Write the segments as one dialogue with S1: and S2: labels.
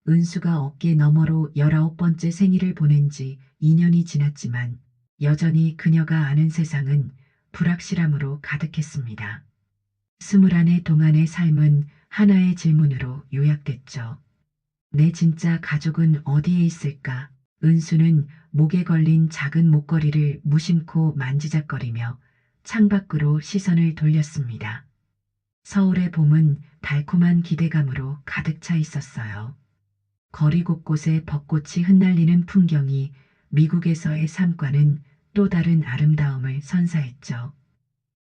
S1: 은수가 어깨 너머로 19번째 생일을 보낸 지 2년이 지났지만 여전히 그녀가 아는 세상은 불확실함으로 가득했습니다. 21해 동안의 삶은 하나의 질문으로 요약됐죠. 내 진짜 가족은 어디에 있을까? 은수는 목에 걸린 작은 목걸이를 무심코 만지작거리며 창밖으로 시선을 돌렸습니다. 서울의 봄은 달콤한 기대감으로 가득 차 있었어요. 거리 곳곳에 벚꽃이 흩날리는 풍경이 미국에서의 삶과는 또 다른 아름다움을 선사했죠.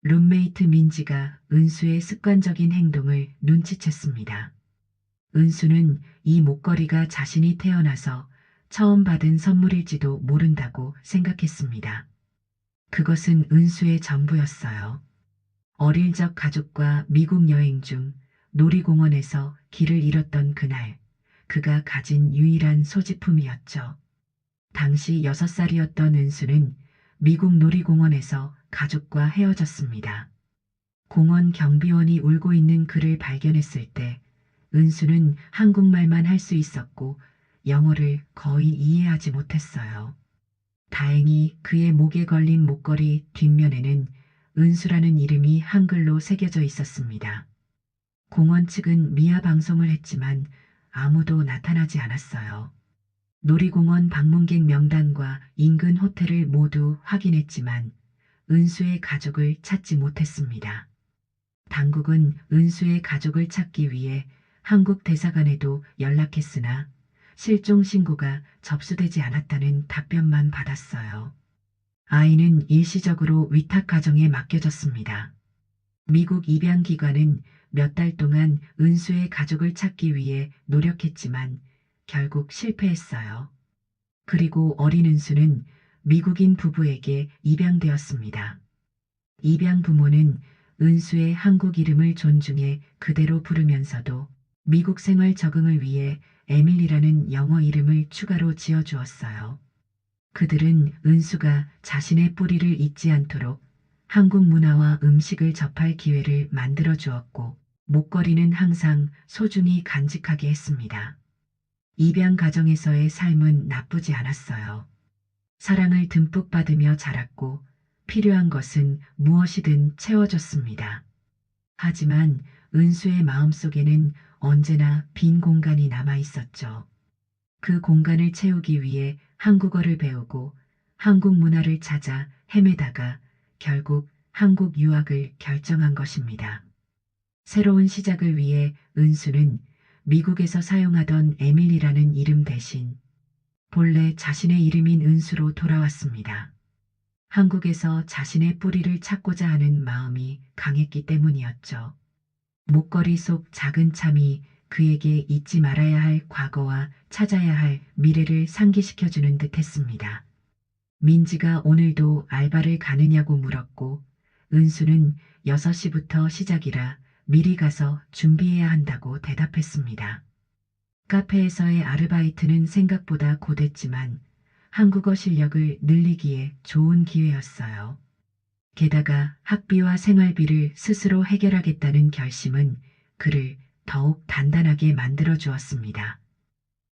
S1: 룸메이트 민지가 은수의 습관적인 행동을 눈치챘습니다. 은수는 이 목걸이가 자신이 태어나서 처음 받은 선물일지도 모른다고 생각했습니다. 그것은 은수의 전부였어요. 어릴 적 가족과 미국 여행 중 놀이공원에서 길을 잃었던 그날, 그가 가진 유일한 소지품이었죠. 당시 6살이었던 은수는 미국 놀이공원에서 가족과 헤어졌습니다. 공원 경비원이 울고 있는 그를 발견했을 때 은수는 한국말만 할 수 있었고 영어를 거의 이해하지 못했어요. 다행히 그의 목에 걸린 목걸이 뒷면에는 은수라는 이름이 한글로 새겨져 있었습니다. 공원 측은 미아 방송을 했지만 아무도 나타나지 않았어요. 놀이공원 방문객 명단과 인근 호텔을 모두 확인했지만 은수의 가족을 찾지 못했습니다. 당국은 은수의 가족을 찾기 위해 한국 대사관에도 연락했으나 실종 신고가 접수되지 않았다는 답변만 받았어요. 아이는 일시적으로 위탁 가정에 맡겨졌습니다. 미국 입양기관은 몇 달 동안 은수의 가족을 찾기 위해 노력했지만 결국 실패했어요. 그리고 어린 은수는 미국인 부부에게 입양되었습니다. 입양 부모는 은수의 한국 이름을 존중해 그대로 부르면서도 미국 생활 적응을 위해 에밀리라는 영어 이름을 추가로 지어주었어요. 그들은 은수가 자신의 뿌리를 잊지 않도록 한국 문화와 음식을 접할 기회를 만들어 주었고, 목걸이는 항상 소중히 간직하게 했습니다. 입양 가정에서의 삶은 나쁘지 않았어요. 사랑을 듬뿍 받으며 자랐고 필요한 것은 무엇이든 채워줬습니다. 하지만 은수의 마음속에는 언제나 빈 공간이 남아 있었죠. 그 공간을 채우기 위해 한국어를 배우고 한국 문화를 찾아 헤매다가 결국 한국 유학을 결정한 것입니다. 새로운 시작을 위해 은수는 미국에서 사용하던 에밀리라는 이름 대신 본래 자신의 이름인 은수로 돌아왔습니다. 한국에서 자신의 뿌리를 찾고자 하는 마음이 강했기 때문이었죠. 목걸이 속 작은 참이 그에게 잊지 말아야 할 과거와 찾아야 할 미래를 상기시켜주는 듯 했습니다. 민지가 오늘도 알바를 가느냐고 물었고 은수는 6시부터 시작이라 미리 가서 준비해야 한다고 대답했습니다. 카페에서의 아르바이트는 생각보다 고됐지만 한국어 실력을 늘리기에 좋은 기회였어요. 게다가 학비와 생활비를 스스로 해결하겠다는 결심은 그를 더욱 단단하게 만들어 주었습니다.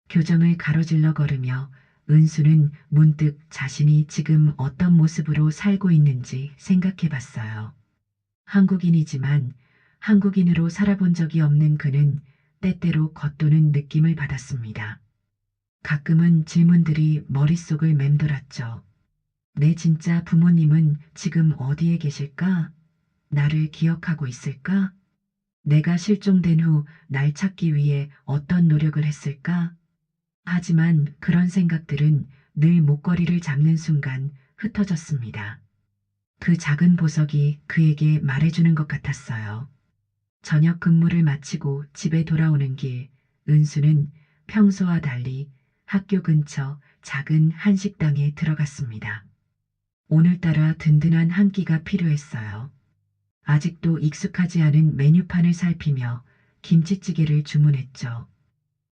S1: 교정을 가로질러 걸으며 은수는 문득 자신이 지금 어떤 모습으로 살고 있는지 생각해 봤어요. 한국인이지만 한국인으로 살아본 적이 없는 그는 때때로 겉도는 느낌을 받았습니다. 가끔은 질문들이 머릿속을 맴돌았죠. 내 진짜 부모님은 지금 어디에 계실까? 나를 기억하고 있을까? 내가 실종된 후 날 찾기 위해 어떤 노력을 했을까? 하지만 그런 생각들은 늘 목걸이를 잡는 순간 흩어졌습니다. 그 작은 보석이 그에게 말해주는 것 같았어요. 저녁 근무를 마치고 집에 돌아오는 길, 은수는 평소와 달리 학교 근처 작은 한식당에 들어갔습니다. 오늘따라 든든한 한 끼가 필요했어요. 아직도 익숙하지 않은 메뉴판을 살피며 김치찌개를 주문했죠.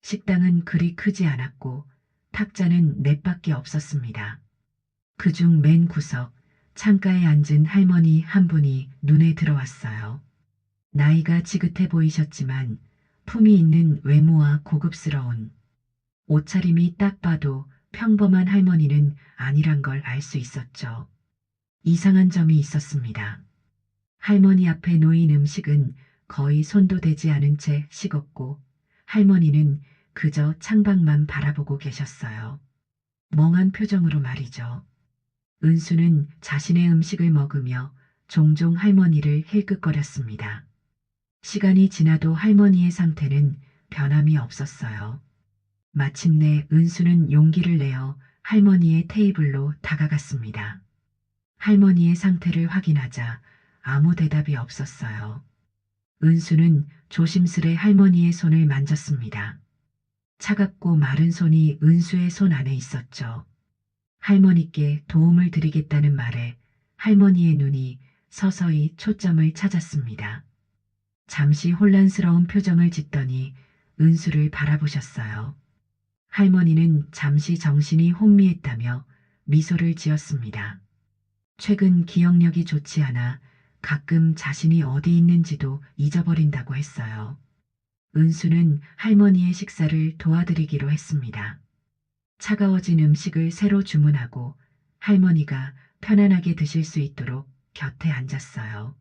S1: 식당은 그리 크지 않았고 탁자는 넷밖에 없었습니다. 그중 맨 구석 창가에 앉은 할머니 한 분이 눈에 들어왔어요. 나이가 지긋해 보이셨지만 품이 있는 외모와 고급스러운 옷차림이 딱 봐도 평범한 할머니는 아니란 걸 알 수 있었죠. 이상한 점이 있었습니다. 할머니 앞에 놓인 음식은 거의 손도 대지 않은 채 식었고 할머니는 그저 창밖만 바라보고 계셨어요. 멍한 표정으로 말이죠. 은수는 자신의 음식을 먹으며 종종 할머니를 힐끗거렸습니다. 시간이 지나도 할머니의 상태는 변함이 없었어요. 마침내 은수는 용기를 내어 할머니의 테이블로 다가갔습니다. 할머니의 상태를 확인하자 아무 대답이 없었어요. 은수는 조심스레 할머니의 손을 만졌습니다. 차갑고 마른 손이 은수의 손 안에 있었죠. 할머니께 도움을 드리겠다는 말에 할머니의 눈이 서서히 초점을 찾았습니다. 잠시 혼란스러운 표정을 짓더니 은수를 바라보셨어요. 할머니는 잠시 정신이 혼미했다며 미소를 지었습니다. 최근 기억력이 좋지 않아 가끔 자신이 어디 있는지도 잊어버린다고 했어요. 은수는 할머니의 식사를 도와드리기로 했습니다. 차가워진 음식을 새로 주문하고 할머니가 편안하게 드실 수 있도록 곁에 앉았어요.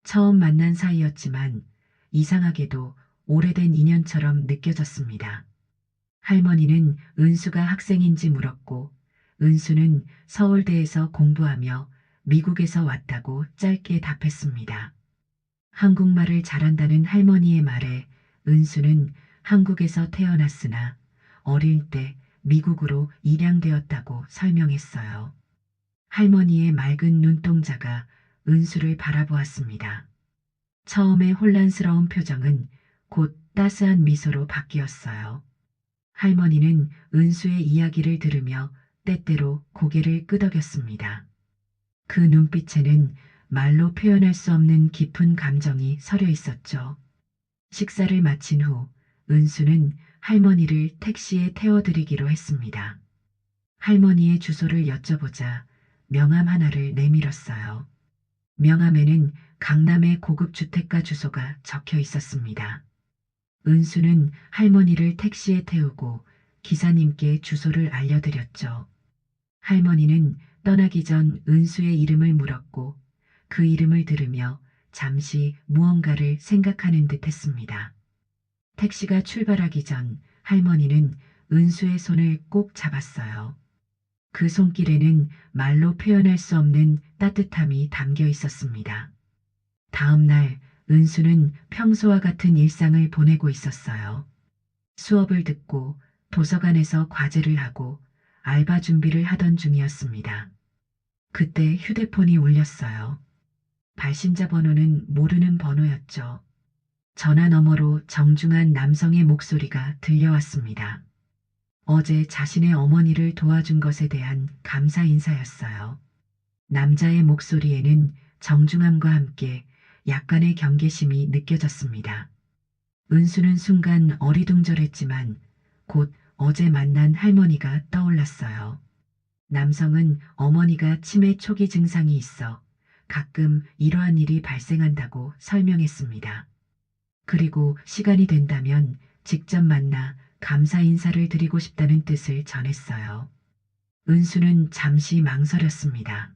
S1: 처음 만난 사이였지만 이상하게도 오래된 인연처럼 느껴졌습니다. 할머니는 은수가 학생인지 물었고 은수는 서울대에서 공부하며 미국에서 왔다고 짧게 답했습니다. 한국말을 잘한다는 할머니의 말에 은수는 한국에서 태어났으나 어릴 때 미국으로 입양되었다고 설명했어요. 할머니의 맑은 눈동자가 은수를 바라보았습니다. 처음에 혼란스러운 표정은 곧 따스한 미소로 바뀌었어요. 할머니는 은수의 이야기를 들으며 때때로 고개를 끄덕였습니다. 그 눈빛에는 말로 표현할 수 없는 깊은 감정이 서려 있었죠. 식사를 마친 후 은수는 할머니를 택시에 태워드리기로 했습니다. 할머니의 주소를 여쭤보자 명함 하나를 내밀었어요. 명함에는 강남의 고급 주택가 주소가 적혀 있었습니다. 은수는 할머니를 택시에 태우고 기사님께 주소를 알려드렸죠. 할머니는 떠나기 전 은수의 이름을 물었고 그 이름을 들으며 잠시 무언가를 생각하는 듯 했습니다. 택시가 출발하기 전 할머니는 은수의 손을 꼭 잡았어요. 그 손길에는 말로 표현할 수 없는 따뜻함이 담겨 있었습니다. 다음 날 은수는 평소와 같은 일상을 보내고 있었어요. 수업을 듣고 도서관에서 과제를 하고 알바 준비를 하던 중이었습니다. 그때 휴대폰이 울렸어요. 발신자 번호는 모르는 번호였죠. 전화 너머로 정중한 남성의 목소리가 들려왔습니다. 어제 자신의 어머니를 도와준 것에 대한 감사 인사였어요. 남자의 목소리에는 정중함과 함께 약간의 경계심이 느껴졌습니다. 은수는 순간 어리둥절했지만 곧 어제 만난 할머니가 떠올랐어요. 남성은 어머니가 치매 초기 증상이 있어 가끔 이러한 일이 발생한다고 설명했습니다. 그리고 시간이 된다면 직접 만나 감사 인사를 드리고 싶다는 뜻을 전했어요. 은수는 잠시 망설였습니다.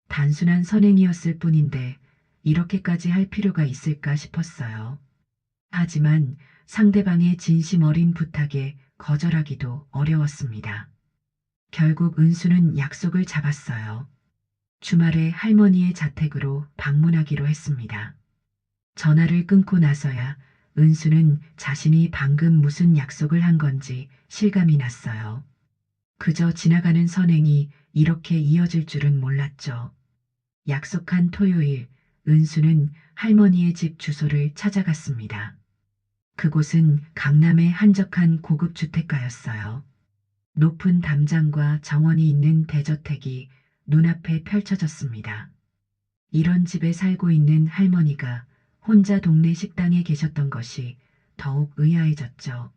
S1: 단순한 선행이었을 뿐인데 이렇게까지 할 필요가 있을까 싶었어요. 하지만 상대방의 진심 어린 부탁에 거절하기도 어려웠습니다. 결국 은수는 약속을 잡았어요. 주말에 할머니의 자택으로 방문하기로 했습니다. 전화를 끊고 나서야 은수는 자신이 방금 무슨 약속을 한 건지 실감이 났어요. 그저 지나가는 선행이 이렇게 이어질 줄은 몰랐죠. 약속한 토요일, 은수는 할머니의 집 주소를 찾아갔습니다. 그곳은 강남의 한적한 고급 주택가였어요. 높은 담장과 정원이 있는 대저택이 눈앞에 펼쳐졌습니다. 이런 집에 살고 있는 할머니가 혼자 동네 식당에 계셨던 것이 더욱 의아해졌죠.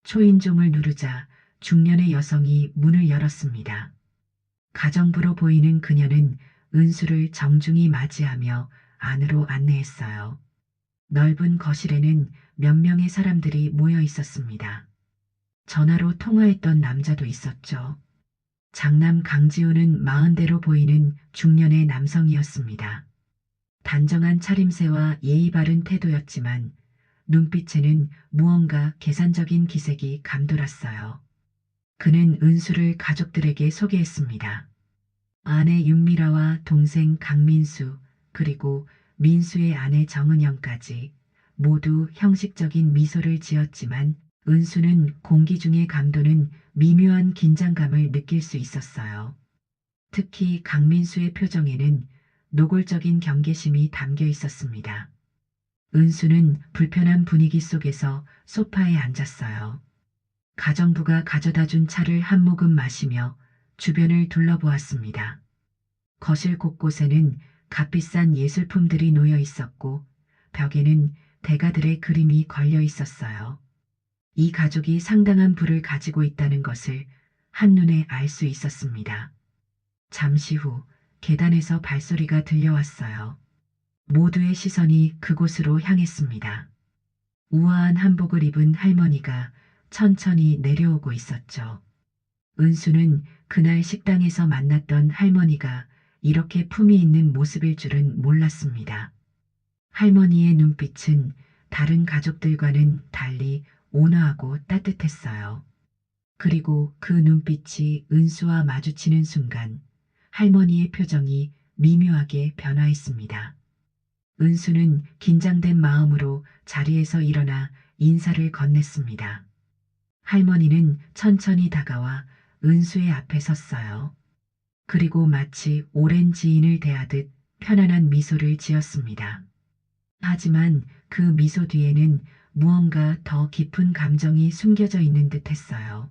S1: 초인종을 누르자 중년의 여성이 문을 열었습니다. 가정부로 보이는 그녀는 은수를 정중히 맞이하며 안으로 안내했어요. 넓은 거실에는 몇 명의 사람들이 모여 있었습니다. 전화로 통화했던 남자도 있었죠. 장남 강지우는 40대로 보이는 중년의 남성이었습니다. 단정한 차림새와 예의 바른 태도였지만 눈빛에는 무언가 계산적인 기색이 감돌았어요. 그는 은수를 가족들에게 소개했습니다. 아내 윤미라와 동생 강민수, 그리고 민수의 아내 정은영까지 모두 형식적인 미소를 지었지만 은수는 공기 중에 감도는 미묘한 긴장감을 느낄 수 있었어요. 특히 강민수의 표정에는 노골적인 경계심이 담겨 있었습니다. 은수는 불편한 분위기 속에서 소파에 앉았어요. 가정부가 가져다 준 차를 한 모금 마시며 주변을 둘러보았습니다. 거실 곳곳에는 값비싼 예술품들이 놓여 있었고 벽에는 대가들의 그림이 걸려 있었어요. 이 가족이 상당한 부를 가지고 있다는 것을 한눈에 알 수 있었습니다. 잠시 후 계단에서 발소리가 들려왔어요. 모두의 시선이 그곳으로 향했습니다. 우아한 한복을 입은 할머니가 천천히 내려오고 있었죠. 은수는 그날 식당에서 만났던 할머니가 이렇게 품위 있는 모습일 줄은 몰랐습니다. 할머니의 눈빛은 다른 가족들과는 달리 온화하고 따뜻했어요. 그리고 그 눈빛이 은수와 마주치는 순간 할머니의 표정이 미묘하게 변화했습니다. 은수는 긴장된 마음으로 자리에서 일어나 인사를 건넸습니다. 할머니는 천천히 다가와 은수의 앞에 섰어요. 그리고 마치 오랜 지인을 대하듯 편안한 미소를 지었습니다. 하지만 그 미소 뒤에는 무언가 더 깊은 감정이 숨겨져 있는 듯 했어요.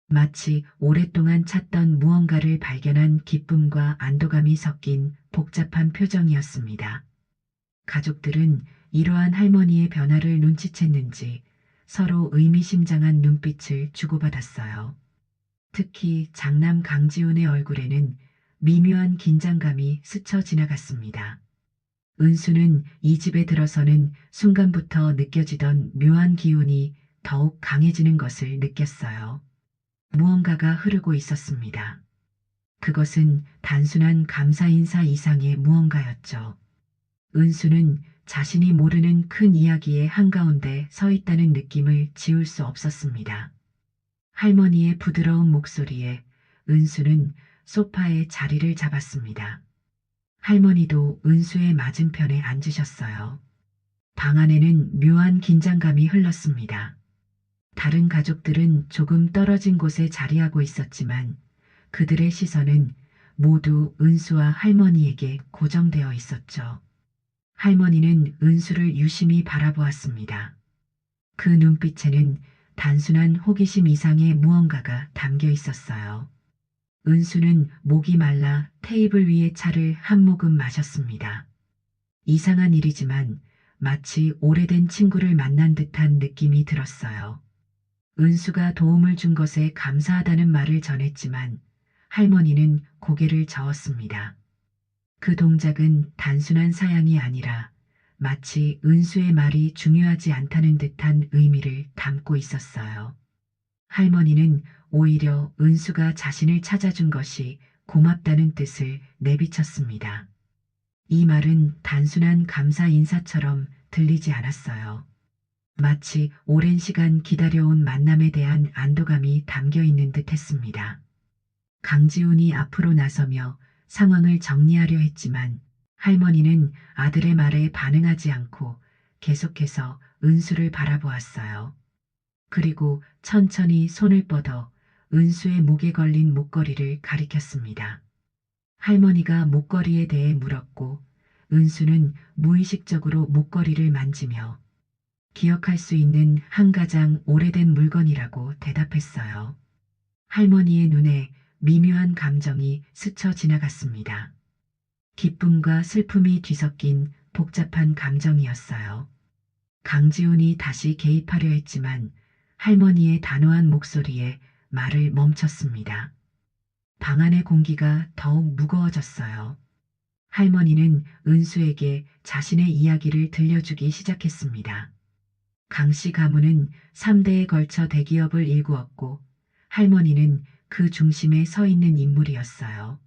S1: 마치 오랫동안 찾던 무언가를 발견한 기쁨과 안도감이 섞인 복잡한 표정이었습니다. 가족들은 이러한 할머니의 변화를 눈치챘는지 서로 의미심장한 눈빛을 주고받았어요. 특히 장남 강지훈의 얼굴에는 미묘한 긴장감이 스쳐 지나갔습니다. 은수는 이 집에 들어서는 순간부터 느껴지던 묘한 기운이 더욱 강해지는 것을 느꼈어요. 무언가가 흐르고 있었습니다. 그것은 단순한 감사 인사 이상의 무언가였죠. 은수는 자신이 모르는 큰 이야기의 한가운데 서 있다는 느낌을 지울 수 없었습니다. 할머니의 부드러운 목소리에 은수는 소파에 자리를 잡았습니다. 할머니도 은수의 맞은편에 앉으셨어요. 방 안에는 묘한 긴장감이 흘렀습니다. 다른 가족들은 조금 떨어진 곳에 자리하고 있었지만 그들의 시선은 모두 은수와 할머니에게 고정되어 있었죠. 할머니는 은수를 유심히 바라보았습니다. 그 눈빛에는 단순한 호기심 이상의 무언가가 담겨 있었어요. 은수는 목이 말라 테이블 위에 차를 한 모금 마셨습니다. 이상한 일이지만 마치 오래된 친구를 만난 듯한 느낌이 들었어요. 은수가 도움을 준 것에 감사하다는 말을 전했지만 할머니는 고개를 저었습니다. 그 동작은 단순한 사양이 아니라 마치 은수의 말이 중요하지 않다는 듯한 의미를 담고 있었어요. 할머니는 오히려 은수가 자신을 찾아준 것이 고맙다는 뜻을 내비쳤습니다. 이 말은 단순한 감사 인사처럼 들리지 않았어요. 마치 오랜 시간 기다려온 만남에 대한 안도감이 담겨 있는 듯 했습니다. 강지훈이 앞으로 나서며 상황을 정리하려 했지만 할머니는 아들의 말에 반응하지 않고 계속해서 은수를 바라보았어요. 그리고 천천히 손을 뻗어 은수의 목에 걸린 목걸이를 가리켰습니다. 할머니가 목걸이에 대해 물었고 은수는 무의식적으로 목걸이를 만지며 기억할 수 있는 한 가장 오래된 물건이라고 대답했어요. 할머니의 눈에 미묘한 감정이 스쳐 지나갔습니다. 기쁨과 슬픔이 뒤섞인 복잡한 감정이었어요. 강지훈이 다시 개입하려 했지만 할머니의 단호한 목소리에 말을 멈췄습니다. 방 안의 공기가 더욱 무거워졌어요. 할머니는 은수에게 자신의 이야기를 들려주기 시작했습니다. 강씨 가문은 3대에 걸쳐 대기업을 일구었고 할머니는 그 중심에 서 있는 인물이었어요.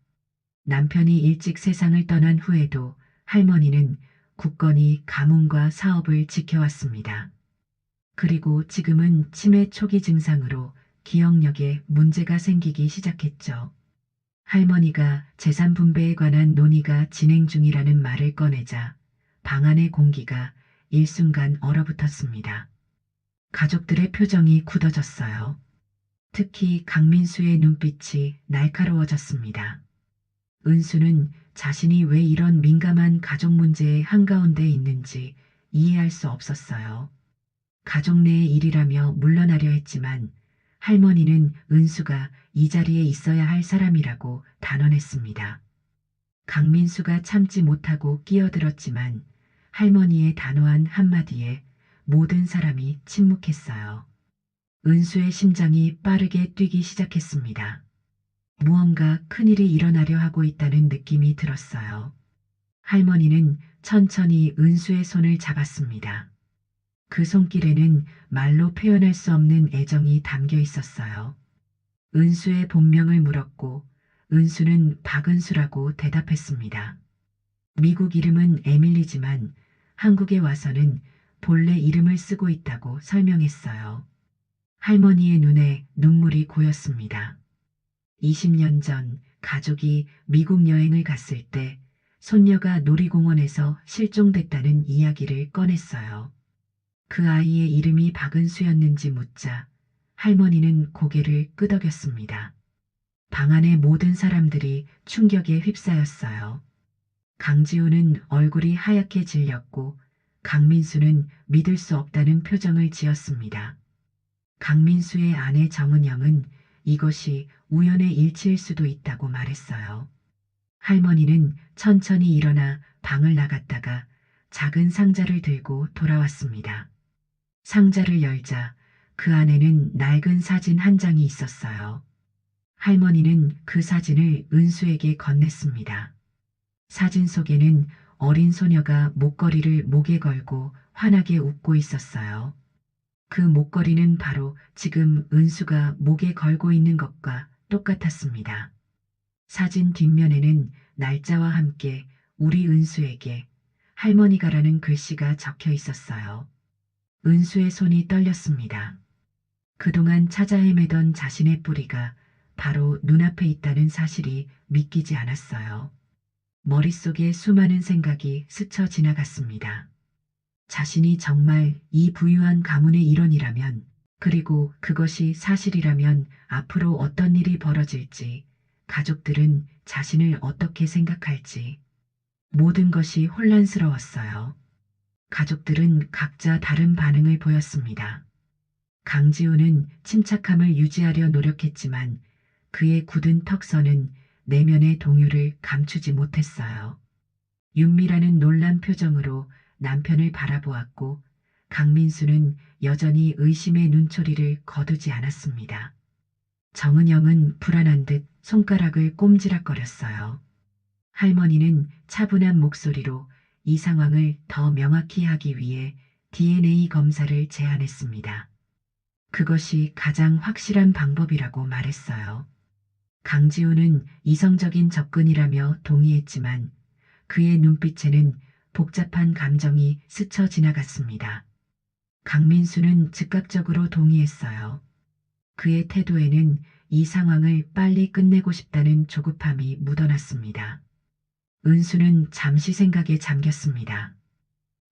S1: 남편이 일찍 세상을 떠난 후에도 할머니는 굳건히 가문과 사업을 지켜왔습니다. 그리고 지금은 치매 초기 증상으로 기억력에 문제가 생기기 시작했죠. 할머니가 재산 분배에 관한 논의가 진행 중이라는 말을 꺼내자 방 안의 공기가 일순간 얼어붙었습니다. 가족들의 표정이 굳어졌어요. 특히 강민수의 눈빛이 날카로워졌습니다. 은수는 자신이 왜 이런 민감한 가족 문제의 한가운데 있는지 이해할 수 없었어요. 가족 내의 일이라며 물러나려 했지만 할머니는 은수가 이 자리에 있어야 할 사람이라고 단언했습니다. 강민수가 참지 못하고 끼어들었지만 할머니의 단호한 한마디에 모든 사람이 침묵했어요. 은수의 심장이 빠르게 뛰기 시작했습니다. 무언가 큰일이 일어나려 하고 있다는 느낌이 들었어요. 할머니는 천천히 은수의 손을 잡았습니다. 그 손길에는 말로 표현할 수 없는 애정이 담겨 있었어요. 은수의 본명을 물었고 은수는 박은수라고 대답했습니다. 미국 이름은 에밀리지만 한국에 와서는 본래 이름을 쓰고 있다고 설명했어요. 할머니의 눈에 눈물이 고였습니다. 20년 전 가족이 미국 여행을 갔을 때 손녀가 놀이공원에서 실종됐다는 이야기를 꺼냈어요. 그 아이의 이름이 박은수였는지 묻자 할머니는 고개를 끄덕였습니다. 방 안의 모든 사람들이 충격에 휩싸였어요. 강지우는 얼굴이 하얗게 질렸고 강민수는 믿을 수 없다는 표정을 지었습니다. 강민수의 아내 정은영은 이것이 우연의 일치일 수도 있다고 말했어요. 할머니는 천천히 일어나 방을 나갔다가 작은 상자를 들고 돌아왔습니다. 상자를 열자 그 안에는 낡은 사진 한 장이 있었어요. 할머니는 그 사진을 은수에게 건넸습니다. 사진 속에는 어린 소녀가 목걸이를 목에 걸고 환하게 웃고 있었어요. 그 목걸이는 바로 지금 은수가 목에 걸고 있는 것과 똑같았습니다. 사진 뒷면에는 날짜와 함께 우리 은수에게 할머니가라는 글씨가 적혀 있었어요. 은수의 손이 떨렸습니다. 그동안 찾아 헤매던 자신의 뿌리가 바로 눈앞에 있다는 사실이 믿기지 않았어요. 머릿속에 수많은 생각이 스쳐 지나갔습니다. 자신이 정말 이 부유한 가문의 일원이라면, 그리고 그것이 사실이라면 앞으로 어떤 일이 벌어질지, 가족들은 자신을 어떻게 생각할지, 모든 것이 혼란스러웠어요. 가족들은 각자 다른 반응을 보였습니다. 강지우는 침착함을 유지하려 노력했지만 그의 굳은 턱선은 내면의 동요를 감추지 못했어요. 윤미라는 놀란 표정으로 남편을 바라보았고 강민수는 여전히 의심의 눈초리를 거두지 않았습니다. 정은영은 불안한 듯 손가락을 꼼지락거렸어요. 할머니는 차분한 목소리로 이 상황을 더 명확히 하기 위해 DNA 검사를 제안했습니다. 그것이 가장 확실한 방법이라고 말했어요. 강지우는 이성적인 접근이라며 동의했지만 그의 눈빛에는 복잡한 감정이 스쳐 지나갔습니다. 강민수는 즉각적으로 동의했어요. 그의 태도에는 이 상황을 빨리 끝내고 싶다는 조급함이 묻어났습니다. 은수는 잠시 생각에 잠겼습니다.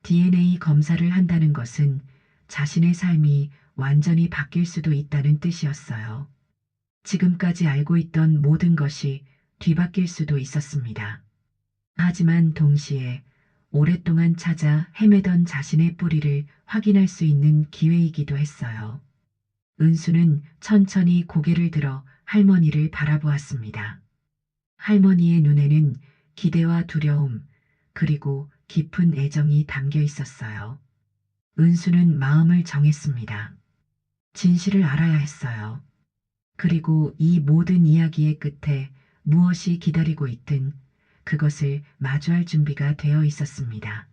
S1: DNA 검사를 한다는 것은 자신의 삶이 완전히 바뀔 수도 있다는 뜻이었어요. 지금까지 알고 있던 모든 것이 뒤바뀔 수도 있었습니다. 하지만 동시에 오랫동안 찾아 헤매던 자신의 뿌리를 확인할 수 있는 기회이기도 했어요. 은수는 천천히 고개를 들어 할머니를 바라보았습니다. 할머니의 눈에는 기대와 두려움, 그리고 깊은 애정이 담겨 있었어요. 은수는 마음을 정했습니다. 진실을 알아야 했어요. 그리고 이 모든 이야기의 끝에 무엇이 기다리고 있든 그것을 마주할 준비가 되어 있었습니다.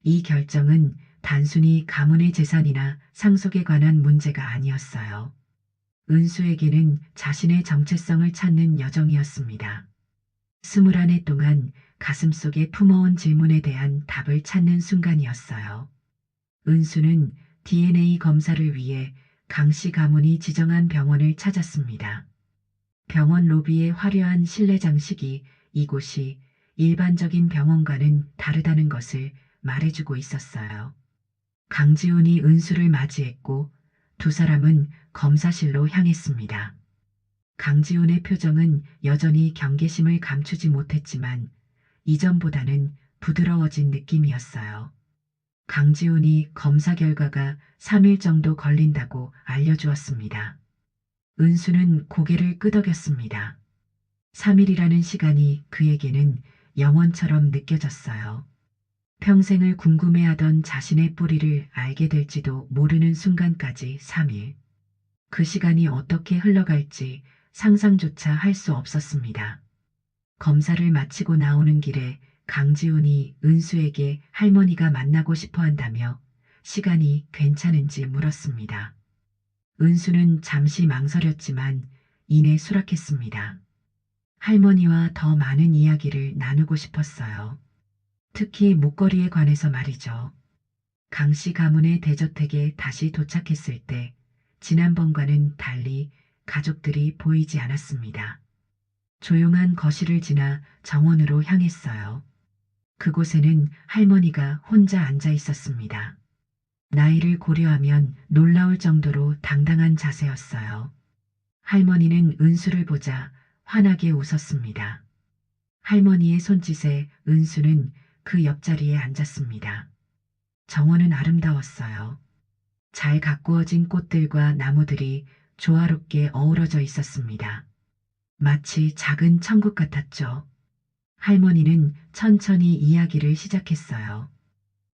S1: 이 결정은 단순히 가문의 재산이나 상속에 관한 문제가 아니었어요. 은수에게는 자신의 정체성을 찾는 여정이었습니다. 21해 동안 가슴속에 품어온 질문에 대한 답을 찾는 순간이었어요. 은수는 DNA 검사를 위해 강씨 가문이 지정한 병원을 찾았습니다. 병원 로비의 화려한 실내 장식이 이곳이 일반적인 병원과는 다르다는 것을 말해주고 있었어요. 강지훈이 은수를 맞이했고 두 사람은 검사실로 향했습니다. 강지훈의 표정은 여전히 경계심을 감추지 못했지만 이전보다는 부드러워진 느낌이었어요. 강지훈이 검사 결과가 3일 정도 걸린다고 알려주었습니다. 은수는 고개를 끄덕였습니다. 3일이라는 시간이 그에게는 영원처럼 느껴졌어요. 평생을 궁금해하던 자신의 뿌리를 알게 될지도 모르는 순간까지 3일. 그 시간이 어떻게 흘러갈지 상상조차 할 수 없었습니다. 검사를 마치고 나오는 길에 강지훈이 은수에게 할머니가 만나고 싶어 한다며 시간이 괜찮은지 물었습니다. 은수는 잠시 망설였지만 이내 수락했습니다. 할머니와 더 많은 이야기를 나누고 싶었어요. 특히 목걸이에 관해서 말이죠. 강씨 가문의 대저택에 다시 도착했을 때 지난번과는 달리 가족들이 보이지 않았습니다. 조용한 거실을 지나 정원으로 향했어요. 그곳에는 할머니가 혼자 앉아 있었습니다. 나이를 고려하면 놀라울 정도로 당당한 자세였어요. 할머니는 은수를 보자 환하게 웃었습니다. 할머니의 손짓에 은수는 그 옆자리에 앉았습니다. 정원은 아름다웠어요. 잘 가꾸어진 꽃들과 나무들이 조화롭게 어우러져 있었습니다. 마치 작은 천국 같았죠. 할머니는 천천히 이야기를 시작했어요.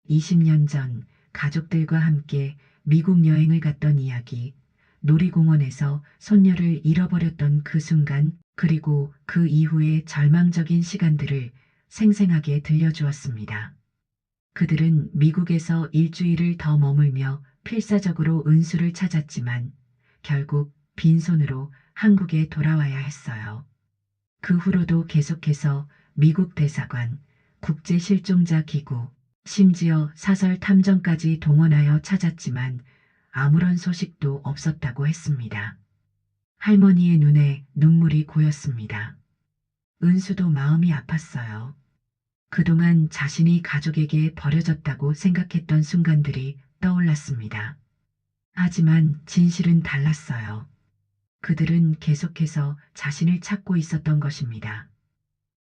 S1: 20년 전 가족들과 함께 미국 여행을 갔던 이야기, 놀이공원에서 손녀를 잃어버렸던 그 순간, 그리고 그 이후의 절망적인 시간들을 생생하게 들려주었습니다. 그들은 미국에서 일주일을 더 머물며 필사적으로 은수를 찾았지만 결국 빈손으로 한국에 돌아와야 했어요. 그 후로도 계속해서 미국 대사관, 국제실종자 기구, 심지어 사설 탐정까지 동원하여 찾았지만 아무런 소식도 없었다고 했습니다. 할머니의 눈에 눈물이 고였습니다. 은수도 마음이 아팠어요. 그동안 자신이 가족에게 버려졌다고 생각했던 순간들이 떠올랐습니다. 하지만 진실은 달랐어요. 그들은 계속해서 자신을 찾고 있었던 것입니다.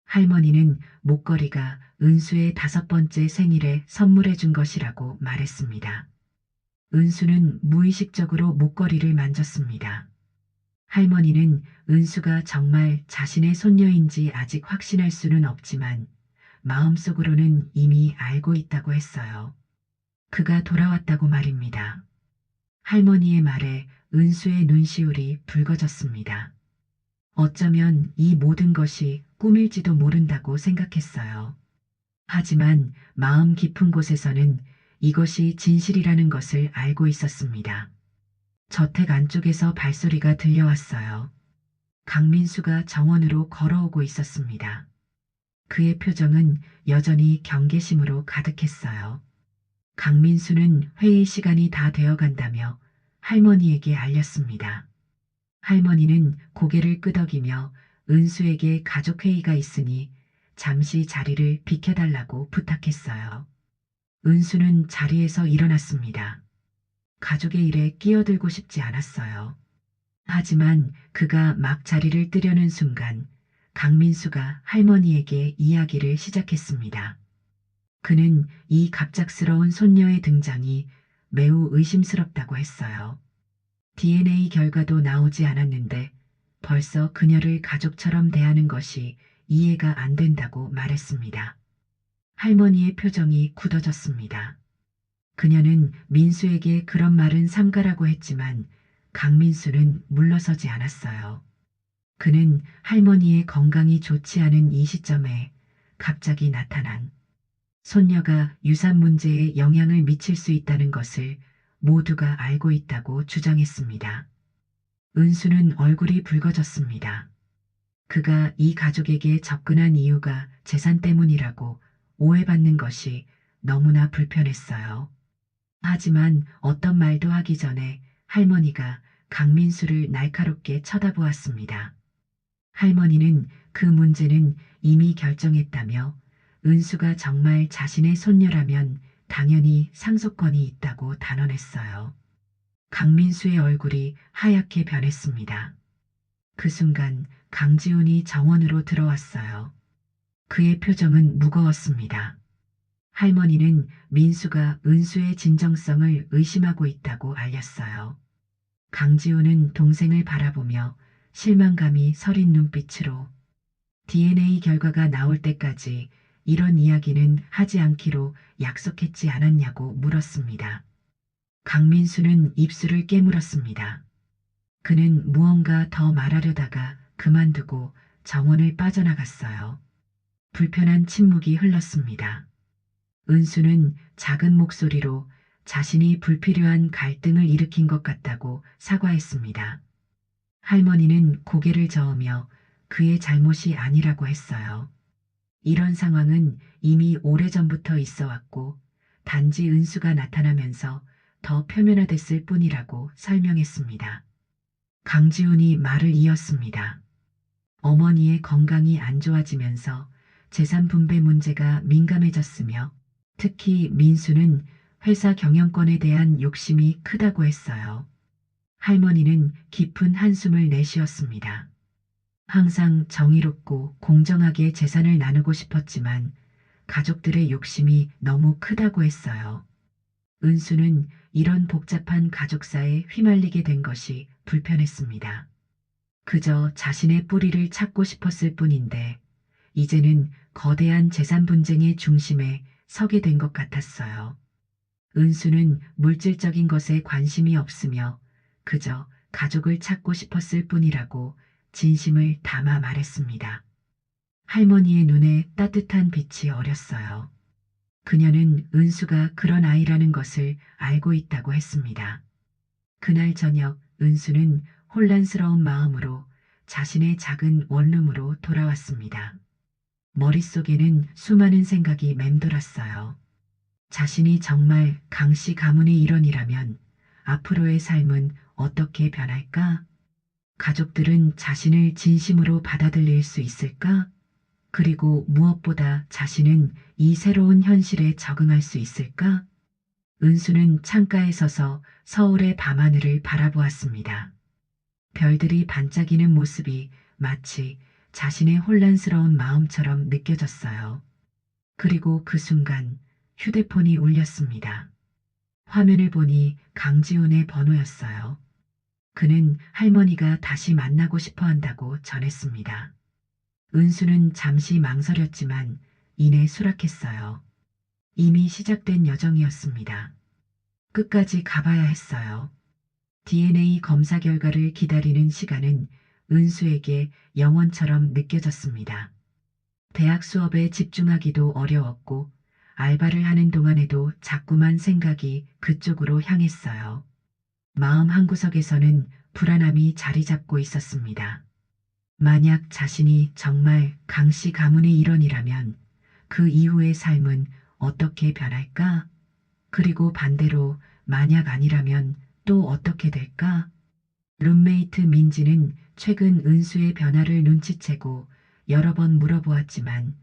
S1: 할머니는 목걸이가 은수의 5번째 생일에 선물해 준 것이라고 말했습니다. 은수는 무의식적으로 목걸이를 만졌습니다. 할머니는 은수가 정말 자신의 손녀인지 아직 확신할 수는 없지만 마음속으로는 이미 알고 있다고 했어요. 그가 돌아왔다고 말입니다. 할머니의 말에 은수의 눈시울이 붉어졌습니다. 어쩌면 이 모든 것이 꿈일지도 모른다고 생각했어요. 하지만 마음 깊은 곳에서는 이것이 진실이라는 것을 알고 있었습니다. 저택 안쪽에서 발소리가 들려왔어요. 강민수가 정원으로 걸어오고 있었습니다. 그의 표정은 여전히 경계심으로 가득했어요. 강민수는 회의 시간이 다 되어 간다며 할머니에게 알렸습니다. 할머니는 고개를 끄덕이며 은수에게 가족회의가 있으니 잠시 자리를 비켜달라고 부탁했어요. 은수는 자리에서 일어났습니다. 가족의 일에 끼어들고 싶지 않았어요. 하지만 그가 막 자리를 뜨려는 순간 강민수가 할머니에게 이야기를 시작했습니다. 그는 이 갑작스러운 손녀의 등장이 매우 의심스럽다고 했어요. DNA 결과도 나오지 않았는데 벌써 그녀를 가족처럼 대하는 것이 이해가 안 된다고 말했습니다. 할머니의 표정이 굳어졌습니다. 그녀는 민수에게 그런 말은 삼가라고 했지만 강민수는 물러서지 않았어요. 그는 할머니의 건강이 좋지 않은 이 시점에 갑자기 나타난 손녀가 유산 문제에 영향을 미칠 수 있다는 것을 모두가 알고 있다고 주장했습니다. 은수는 얼굴이 붉어졌습니다. 그가 이 가족에게 접근한 이유가 재산 때문이라고 오해받는 것이 너무나 불편했어요. 하지만 어떤 말도 하기 전에 할머니가 강민수를 날카롭게 쳐다보았습니다. 할머니는 그 문제는 이미 결정했다며 은수가 정말 자신의 손녀라면 당연히 상속권이 있다고 단언했어요. 강민수의 얼굴이 하얗게 변했습니다. 그 순간 강지훈이 정원으로 들어왔어요. 그의 표정은 무거웠습니다. 할머니는 민수가 은수의 진정성을 의심하고 있다고 알렸어요. 강지훈은 동생을 바라보며 실망감이 서린 눈빛으로 DNA 결과가 나올 때까지 이런 이야기는 하지 않기로 약속했지 않았냐고 물었습니다. 강민수는 입술을 깨물었습니다. 그는 무언가 더 말하려다가 그만두고 정원을 빠져나갔어요. 불편한 침묵이 흘렀습니다. 은수는 작은 목소리로 자신이 불필요한 갈등을 일으킨 것 같다고 사과했습니다. 할머니는 고개를 저으며 그의 잘못이 아니라고 했어요. 이런 상황은 이미 오래전부터 있어 왔고 단지 은수가 나타나면서 더 표면화됐을 뿐이라고 설명했습니다. 강지훈이 말을 이었습니다. 어머니의 건강이 안 좋아지면서 재산 분배 문제가 민감해졌으며 특히 민수는 회사 경영권에 대한 욕심이 크다고 했어요. 할머니는 깊은 한숨을 내쉬었습니다. 항상 정의롭고 공정하게 재산을 나누고 싶었지만 가족들의 욕심이 너무 크다고 했어요. 은수는 이런 복잡한 가족사에 휘말리게 된 것이 불편했습니다. 그저 자신의 뿌리를 찾고 싶었을 뿐인데 이제는 거대한 재산 분쟁의 중심에 서게 된 것 같았어요. 은수는 물질적인 것에 관심이 없으며 그저 가족을 찾고 싶었을 뿐이라고 진심을 담아 말했습니다. 할머니의 눈에 따뜻한 빛이 어렸어요. 그녀는 은수가 그런 아이라는 것을 알고 있다고 했습니다. 그날 저녁 은수는 혼란스러운 마음으로 자신의 작은 원룸으로 돌아왔습니다. 머릿속에는 수많은 생각이 맴돌았어요. 자신이 정말 강씨 가문의 일원이라면 앞으로의 삶은 어떻게 변할까? 가족들은 자신을 진심으로 받아들일 수 있을까? 그리고 무엇보다 자신은 이 새로운 현실에 적응할 수 있을까? 은수는 창가에 서서 서울의 밤하늘을 바라보았습니다. 별들이 반짝이는 모습이 마치 자신의 혼란스러운 마음처럼 느껴졌어요. 그리고 그 순간 휴대폰이 울렸습니다. 화면을 보니 강지훈의 번호였어요. 그는 할머니가 다시 만나고 싶어 한다고 전했습니다. 은수는 잠시 망설였지만 이내 수락했어요. 이미 시작된 여정이었습니다. 끝까지 가봐야 했어요. DNA 검사 결과를 기다리는 시간은 은수에게 영원처럼 느껴졌습니다. 대학 수업에 집중하기도 어려웠고 알바를 하는 동안에도 자꾸만 생각이 그쪽으로 향했어요. 마음 한구석에서는 불안함이 자리 잡고 있었습니다. 만약 자신이 정말 강씨 가문의 일원이라면 그 이후의 삶은 어떻게 변할까? 그리고 반대로 만약 아니라면 또 어떻게 될까? 룸메이트 민지는 최근 은수의 변화를 눈치채고 여러 번 물어보았지만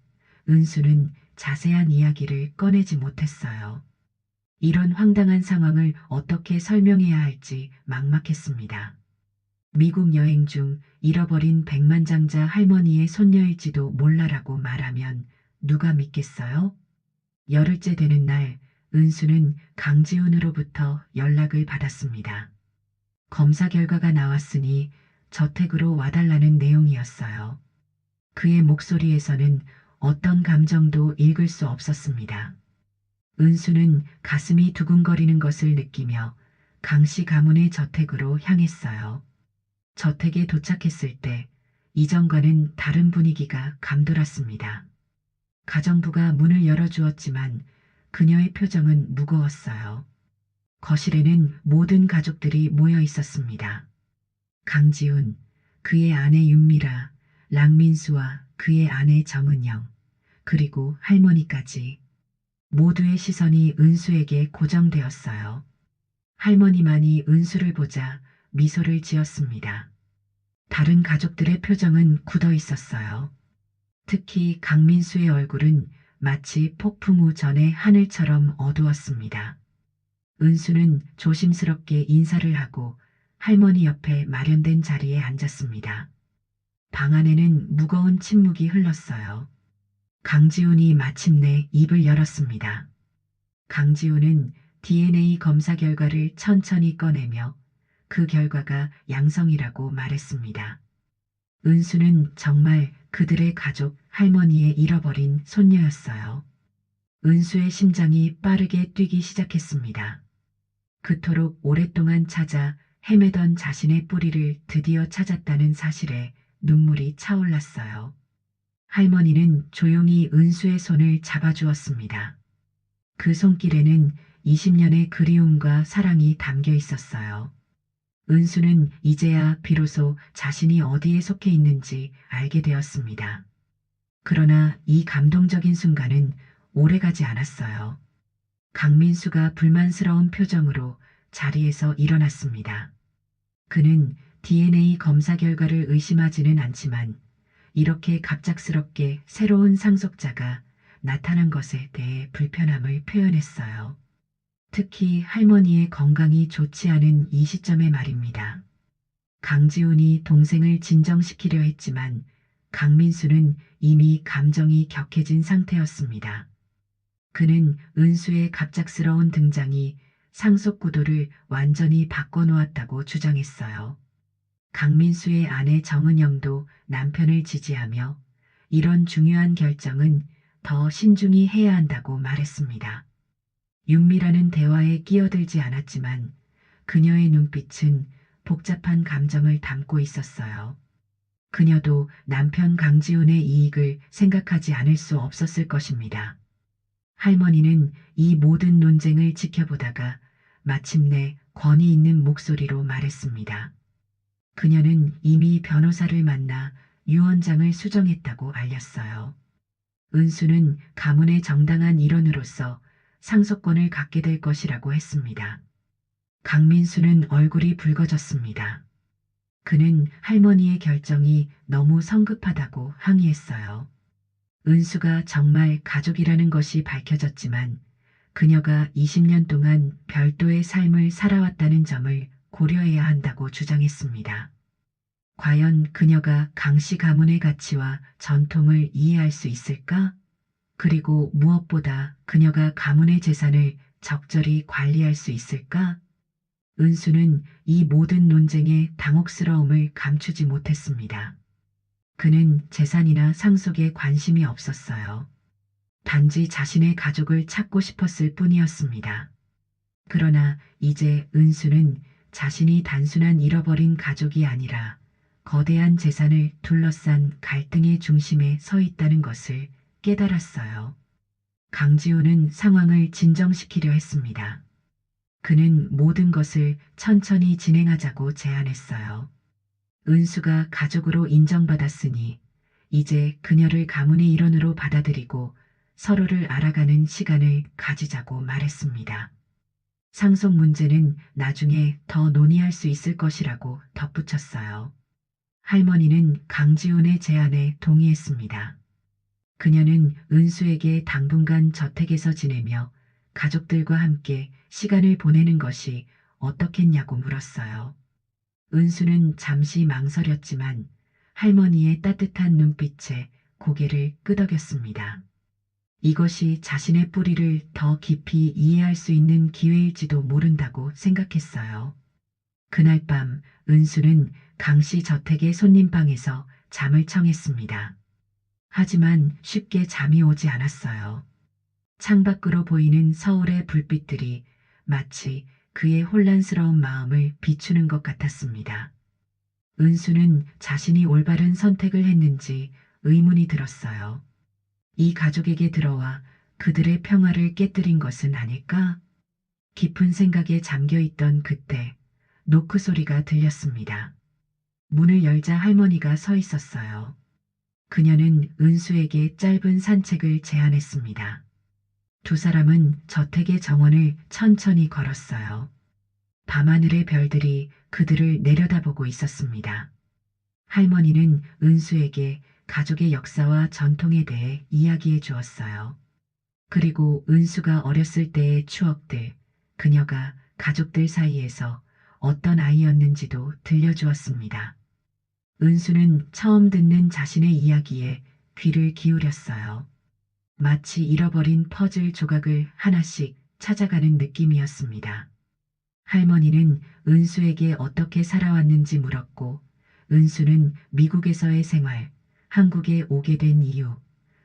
S1: 은수는 자세한 이야기를 꺼내지 못했어요. 이런 황당한 상황을 어떻게 설명해야 할지 막막했습니다. 미국 여행 중 잃어버린 백만장자 할머니의 손녀일지도 몰라라고 말하면 누가 믿겠어요? 열흘째 되는 날 은수는 강지훈으로부터 연락을 받았습니다. 검사 결과가 나왔으니 저택으로 와달라는 내용이었어요. 그의 목소리에서는 어떤 감정도 읽을 수 없었습니다. 은수는 가슴이 두근거리는 것을 느끼며 강씨 가문의 저택으로 향했어요. 저택에 도착했을 때 이전과는 다른 분위기가 감돌았습니다. 가정부가 문을 열어주었지만 그녀의 표정은 무거웠어요. 거실에는 모든 가족들이 모여 있었습니다. 강지훈, 그의 아내 윤미라, 랑민수와 그의 아내 정은영, 그리고 할머니까지 모두의 시선이 은수에게 고정되었어요. 할머니만이 은수를 보자 미소를 지었습니다. 다른 가족들의 표정은 굳어 있었어요. 특히 강민수의 얼굴은 마치 폭풍 후 전의 하늘처럼 어두웠습니다. 은수는 조심스럽게 인사를 하고 할머니 옆에 마련된 자리에 앉았습니다. 방 안에는 무거운 침묵이 흘렀어요. 강지훈이 마침내 입을 열었습니다. 강지훈은 DNA 검사 결과를 천천히 꺼내며 그 결과가 양성이라고 말했습니다. 은수는 정말 그들의 가족 할머니의 잃어버린 손녀였어요. 은수의 심장이 빠르게 뛰기 시작했습니다. 그토록 오랫동안 찾아 헤매던 자신의 뿌리를 드디어 찾았다는 사실에 눈물이 차올랐어요. 할머니는 조용히 은수의 손을 잡아주었습니다. 그 손길에는 20년의 그리움과 사랑이 담겨 있었어요. 은수는 이제야 비로소 자신이 어디에 속해 있는지 알게 되었습니다. 그러나 이 감동적인 순간은 오래가지 않았어요. 강민수가 불만스러운 표정으로 자리에서 일어났습니다. 그는 DNA 검사 결과를 의심하지는 않지만 이렇게 갑작스럽게 새로운 상속자가 나타난 것에 대해 불편함을 표현했어요. 특히 할머니의 건강이 좋지 않은 이 시점에 말입니다. 강지훈이 동생을 진정시키려 했지만 강민수는 이미 감정이 격해진 상태였습니다. 그는 은수의 갑작스러운 등장이 상속 구도를 완전히 바꿔놓았다고 주장했어요. 강민수의 아내 정은영도 남편을 지지하며 이런 중요한 결정은 더 신중히 해야 한다고 말했습니다. 윤미라는 대화에 끼어들지 않았지만 그녀의 눈빛은 복잡한 감정을 담고 있었어요. 그녀도 남편 강지훈의 이익을 생각하지 않을 수 없었을 것입니다. 할머니는 이 모든 논쟁을 지켜보다가 마침내 권위 있는 목소리로 말했습니다. 그녀는 이미 변호사를 만나 유언장을 수정했다고 알렸어요. 은수는 가문의 정당한 일원으로서 상속권을 갖게 될 것이라고 했습니다. 강민수는 얼굴이 붉어졌습니다. 그는 할머니의 결정이 너무 성급하다고 항의했어요. 은수가 정말 가족이라는 것이 밝혀졌지만 그녀가 20년 동안 별도의 삶을 살아왔다는 점을 고려해야 한다고 주장했습니다. 과연 그녀가 강씨 가문의 가치와 전통을 이해할 수 있을까? 그리고 무엇보다 그녀가 가문의 재산을 적절히 관리할 수 있을까? 은수는 이 모든 논쟁의 당혹스러움을 감추지 못했습니다. 그는 재산이나 상속에 관심이 없었어요. 단지 자신의 가족을 찾고 싶었을 뿐이었습니다. 그러나 이제 은수는 자신이 단순한 잃어버린 가족이 아니라 거대한 재산을 둘러싼 갈등의 중심에 서 있다는 것을 깨달았어요. 강지훈은 상황을 진정시키려 했습니다. 그는 모든 것을 천천히 진행하자고 제안했어요. 은수가 가족으로 인정받았으니 이제 그녀를 가문의 일원으로 받아들이고 서로를 알아가는 시간을 가지자고 말했습니다. 상속 문제는 나중에 더 논의할 수 있을 것이라고 덧붙였어요. 할머니는 강지훈의 제안에 동의했습니다. 그녀는 은수에게 당분간 저택에서 지내며 가족들과 함께 시간을 보내는 것이 어떻겠냐고 물었어요. 은수는 잠시 망설였지만 할머니의 따뜻한 눈빛에 고개를 끄덕였습니다. 이것이 자신의 뿌리를 더 깊이 이해할 수 있는 기회일지도 모른다고 생각했어요. 그날 밤 은수는 강씨 저택의 손님방에서 잠을 청했습니다. 하지만 쉽게 잠이 오지 않았어요. 창밖으로 보이는 서울의 불빛들이 마치 그의 혼란스러운 마음을 비추는 것 같았습니다. 은수는 자신이 올바른 선택을 했는지 의문이 들었어요. 이 가족에게 들어와 그들의 평화를 깨뜨린 것은 아닐까? 깊은 생각에 잠겨 있던 그때 노크 소리가 들렸습니다. 문을 열자 할머니가 서 있었어요. 그녀는 은수에게 짧은 산책을 제안했습니다. 두 사람은 저택의 정원을 천천히 걸었어요. 밤하늘의 별들이 그들을 내려다보고 있었습니다. 할머니는 은수에게 가족의 역사와 전통에 대해 이야기해 주었어요. 그리고 은수가 어렸을 때의 추억들, 그녀가 가족들 사이에서 어떤 아이였는지도 들려주었습니다. 은수는 처음 듣는 자신의 이야기에 귀를 기울였어요. 마치 잃어버린 퍼즐 조각을 하나씩 찾아가는 느낌이었습니다. 할머니는 은수에게 어떻게 살아왔는지 물었고, 은수는 미국에서의 생활, 한국에 오게 된 이유,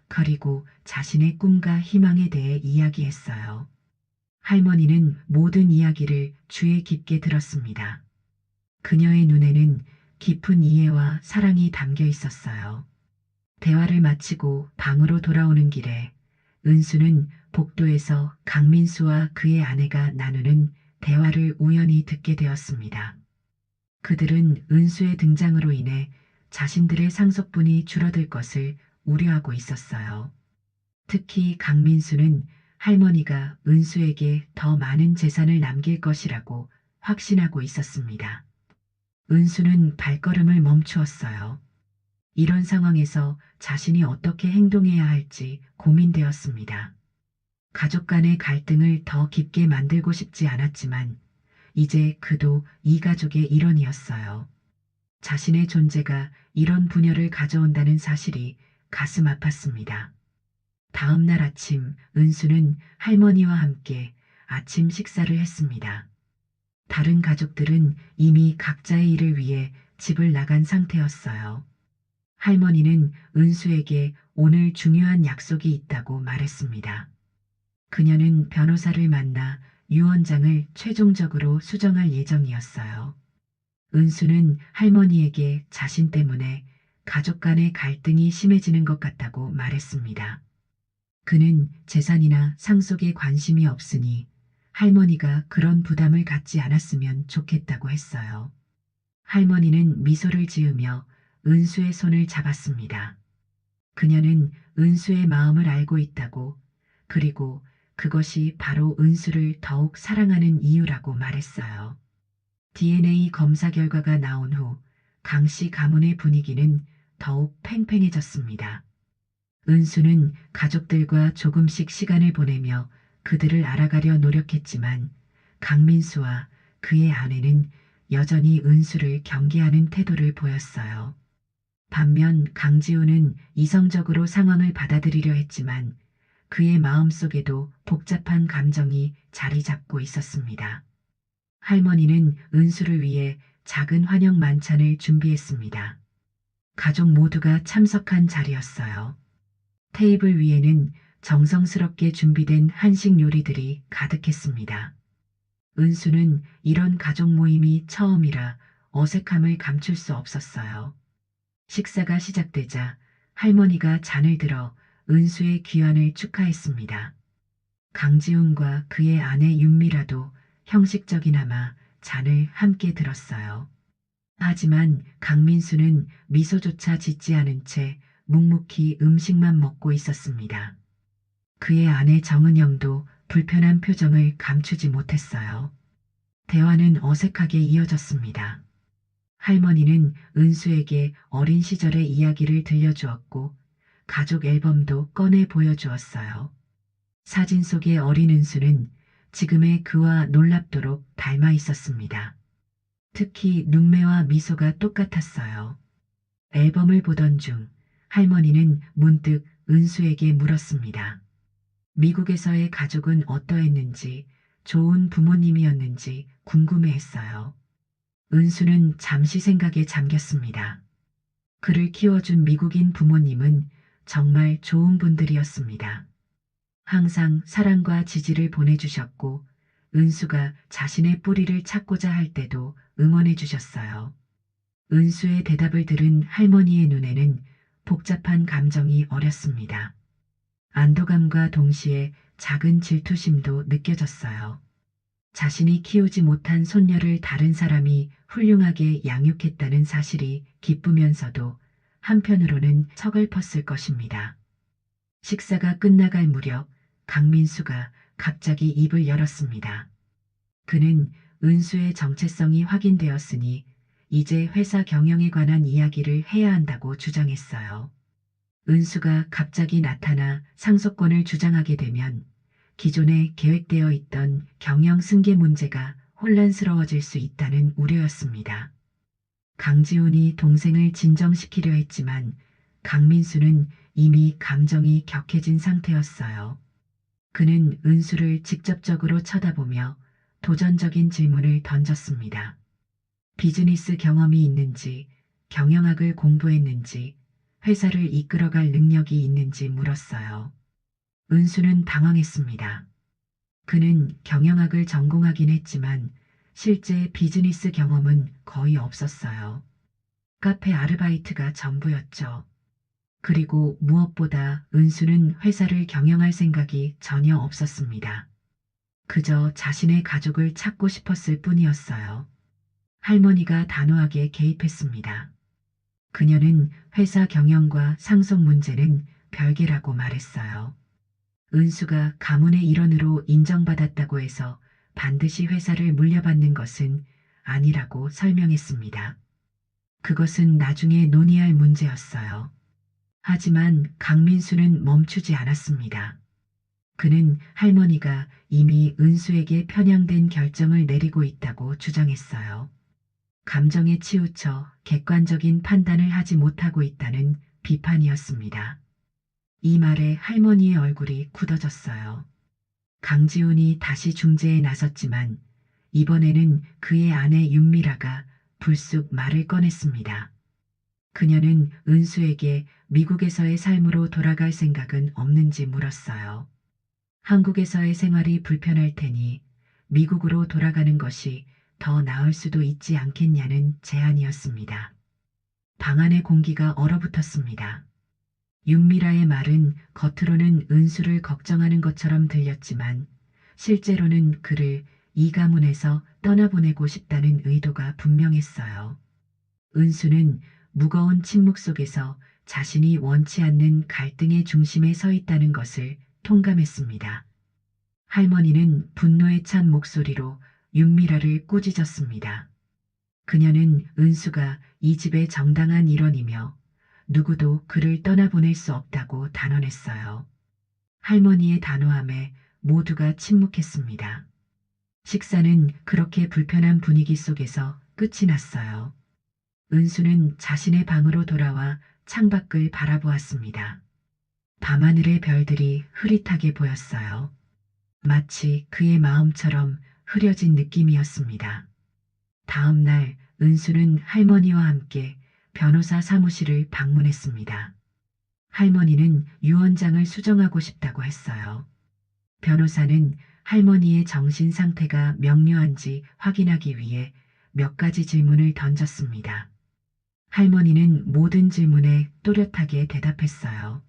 S1: 그리고 자신의 꿈과 희망에 대해 이야기했어요. 할머니는 모든 이야기를 주의 깊게 들었습니다. 그녀의 눈에는 깊은 이해와 사랑이 담겨 있었어요. 대화를 마치고 방으로 돌아오는 길에 은수는 복도에서 강민수와 그의 아내가 나누는 대화를 우연히 듣게 되었습니다. 그들은 은수의 등장으로 인해 자신들의 상속분이 줄어들 것을 우려하고 있었어요. 특히 강민수는 할머니가 은수에게 더 많은 재산을 남길 것이라고 확신하고 있었습니다. 은수는 발걸음을 멈추었어요. 이런 상황에서 자신이 어떻게 행동해야 할지 고민되었습니다. 가족 간의 갈등을 더 깊게 만들고 싶지 않았지만 이제 그도 이 가족의 일원이었어요. 자신의 존재가 이런 분열을 가져온다는 사실이 가슴 아팠습니다. 다음 날 아침 은수는 할머니와 함께 아침 식사를 했습니다. 다른 가족들은 이미 각자의 일을 위해 집을 나간 상태였어요. 할머니는 은수에게 오늘 중요한 약속이 있다고 말했습니다. 그녀는 변호사를 만나 유언장을 최종적으로 수정할 예정이었어요. 은수는 할머니에게 자신 때문에 가족 간의 갈등이 심해지는 것 같다고 말했습니다. 그는 재산이나 상속에 관심이 없으니 할머니가 그런 부담을 갖지 않았으면 좋겠다고 했어요. 할머니는 미소를 지으며 은수의 손을 잡았습니다. 그녀는 은수의 마음을 알고 있다고, 그리고 그것이 바로 은수를 더욱 사랑하는 이유라고 말했어요. DNA 검사 결과가 나온 후 강씨 가문의 분위기는 더욱 팽팽해졌습니다. 은수는 가족들과 조금씩 시간을 보내며 그들을 알아가려 노력했지만 강민수와 그의 아내는 여전히 은수를 경계하는 태도를 보였어요. 반면 강지우는 이성적으로 상황을 받아들이려 했지만 그의 마음속에도 복잡한 감정이 자리 잡고 있었습니다. 할머니는 은수를 위해 작은 환영 만찬을 준비했습니다. 가족 모두가 참석한 자리였어요. 테이블 위에는 정성스럽게 준비된 한식 요리들이 가득했습니다. 은수는 이런 가족 모임이 처음이라 어색함을 감출 수 없었어요. 식사가 시작되자 할머니가 잔을 들어 은수의 귀환을 축하했습니다. 강지훈과 그의 아내 윤미라도 형식적이나마 잔을 함께 들었어요. 하지만 강민수는 미소조차 짓지 않은 채 묵묵히 음식만 먹고 있었습니다. 그의 아내 정은영도 불편한 표정을 감추지 못했어요. 대화는 어색하게 이어졌습니다. 할머니는 은수에게 어린 시절의 이야기를 들려주었고 가족 앨범도 꺼내 보여주었어요. 사진 속의 어린 은수는 지금의 그와 놀랍도록 닮아 있었습니다. 특히 눈매와 미소가 똑같았어요. 앨범을 보던 중 할머니는 문득 은수에게 물었습니다. 미국에서의 가족은 어떠했는지, 좋은 부모님이었는지 궁금해했어요. 은수는 잠시 생각에 잠겼습니다. 그를 키워준 미국인 부모님은 정말 좋은 분들이었습니다. 항상 사랑과 지지를 보내주셨고, 은수가 자신의 뿌리를 찾고자 할 때도 응원해 주셨어요. 은수의 대답을 들은 할머니의 눈에는 복잡한 감정이 어렸습니다. 안도감과 동시에 작은 질투심도 느껴졌어요. 자신이 키우지 못한 손녀를 다른 사람이 훌륭하게 양육했다는 사실이 기쁘면서도 한편으로는 서글펐을 것입니다. 식사가 끝나갈 무렵 강민수가 갑자기 입을 열었습니다. 그는 은수의 정체성이 확인되었으니 이제 회사 경영에 관한 이야기를 해야 한다고 주장했어요. 은수가 갑자기 나타나 상속권을 주장하게 되면 기존에 계획되어 있던 경영 승계 문제가 혼란스러워질 수 있다는 우려였습니다. 강지훈이 동생을 진정시키려 했지만 강민수는 이미 감정이 격해진 상태였어요. 그는 은수를 직접적으로 쳐다보며 도전적인 질문을 던졌습니다. 비즈니스 경험이 있는지, 경영학을 공부했는지, 회사를 이끌어갈 능력이 있는지 물었어요. 은수는 당황했습니다. 그는 경영학을 전공하긴 했지만 실제 비즈니스 경험은 거의 없었어요. 카페 아르바이트가 전부였죠. 그리고 무엇보다 은수는 회사를 경영할 생각이 전혀 없었습니다. 그저 자신의 가족을 찾고 싶었을 뿐이었어요. 할머니가 단호하게 개입했습니다. 그녀는 회사 경영과 상속 문제는 별개라고 말했어요. 은수가 가문의 일원으로 인정받았다고 해서 반드시 회사를 물려받는 것은 아니라고 설명했습니다. 그것은 나중에 논의할 문제였어요. 하지만 강민수는 멈추지 않았습니다. 그는 할머니가 이미 은수에게 편향된 결정을 내리고 있다고 주장했어요. 감정에 치우쳐 객관적인 판단을 하지 못하고 있다는 비판이었습니다. 이 말에 할머니의 얼굴이 굳어졌어요. 강지훈이 다시 중재에 나섰지만 이번에는 그의 아내 윤미라가 불쑥 말을 꺼냈습니다. 그녀는 은수에게 미국에서의 삶으로 돌아갈 생각은 없는지 물었어요. 한국에서의 생활이 불편할 테니 미국으로 돌아가는 것이 더 나을 수도 있지 않겠냐는 제안이었습니다. 방 안의 공기가 얼어붙었습니다. 윤미라의 말은 겉으로는 은수를 걱정하는 것처럼 들렸지만 실제로는 그를 이 가문에서 떠나보내고 싶다는 의도가 분명했어요. 은수는 무거운 침묵 속에서 자신이 원치 않는 갈등의 중심에 서 있다는 것을 통감했습니다. 할머니는 분노에 찬 목소리로 윤미라를 꾸짖었습니다. 그녀는 은수가 이 집의 정당한 일원이며 누구도 그를 떠나보낼 수 없다고 단언했어요. 할머니의 단호함에 모두가 침묵했습니다. 식사는 그렇게 불편한 분위기 속에서 끝이 났어요. 은수는 자신의 방으로 돌아와 창밖을 바라보았습니다. 밤하늘의 별들이 흐릿하게 보였어요. 마치 그의 마음처럼 흐려진 느낌이었습니다. 다음 날 은수는 할머니와 함께 변호사 사무실을 방문했습니다. 할머니는 유언장을 수정하고 싶다고 했어요. 변호사는 할머니의 정신 상태가 명료한지 확인하기 위해 몇 가지 질문을 던졌습니다. 할머니는 모든 질문에 또렷하게 대답했어요.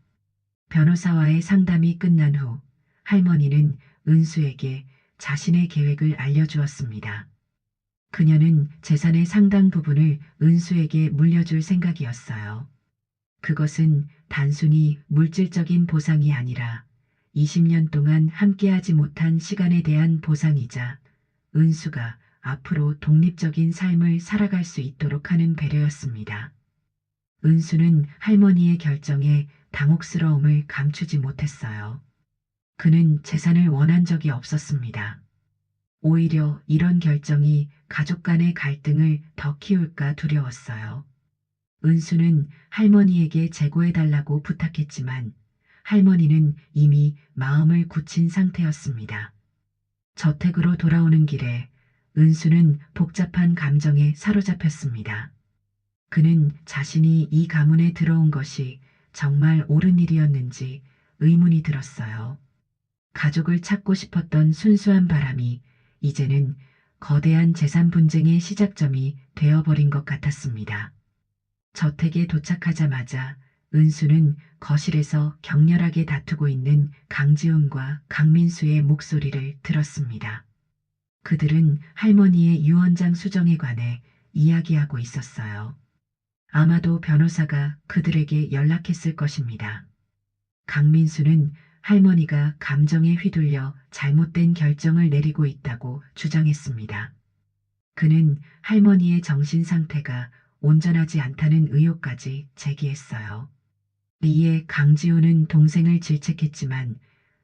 S1: 변호사와의 상담이 끝난 후 할머니는 은수에게 자신의 계획을 알려주었습니다. 그녀는 재산의 상당 부분을 은수에게 물려줄 생각이었어요. 그것은 단순히 물질적인 보상이 아니라 20년 동안 함께하지 못한 시간에 대한 보상이자 은수가 앞으로 독립적인 삶을 살아갈 수 있도록 하는 배려였습니다. 은수는 할머니의 결정에 당혹스러움을 감추지 못했어요. 그는 재산을 원한 적이 없었습니다. 오히려 이런 결정이 가족 간의 갈등을 더 키울까 두려웠어요. 은수는 할머니에게 재고해달라고 부탁했지만 할머니는 이미 마음을 굳힌 상태였습니다. 저택으로 돌아오는 길에 은수는 복잡한 감정에 사로잡혔습니다. 그는 자신이 이 가문에 들어온 것이 정말 옳은 일이었는지 의문이 들었어요. 가족을 찾고 싶었던 순수한 바람이 이제는 거대한 재산 분쟁의 시작점이 되어버린 것 같았습니다. 저택에 도착하자마자 은수는 거실에서 격렬하게 다투고 있는 강지훈과 강민수의 목소리를 들었습니다. 그들은 할머니의 유언장 수정에 관해 이야기하고 있었어요. 아마도 변호사가 그들에게 연락했을 것입니다. 강민수는 할머니가 감정에 휘둘려 잘못된 결정을 내리고 있다고 주장했습니다. 그는 할머니의 정신 상태가 온전하지 않다는 의혹까지 제기했어요. 이에 강지호는 동생을 질책했지만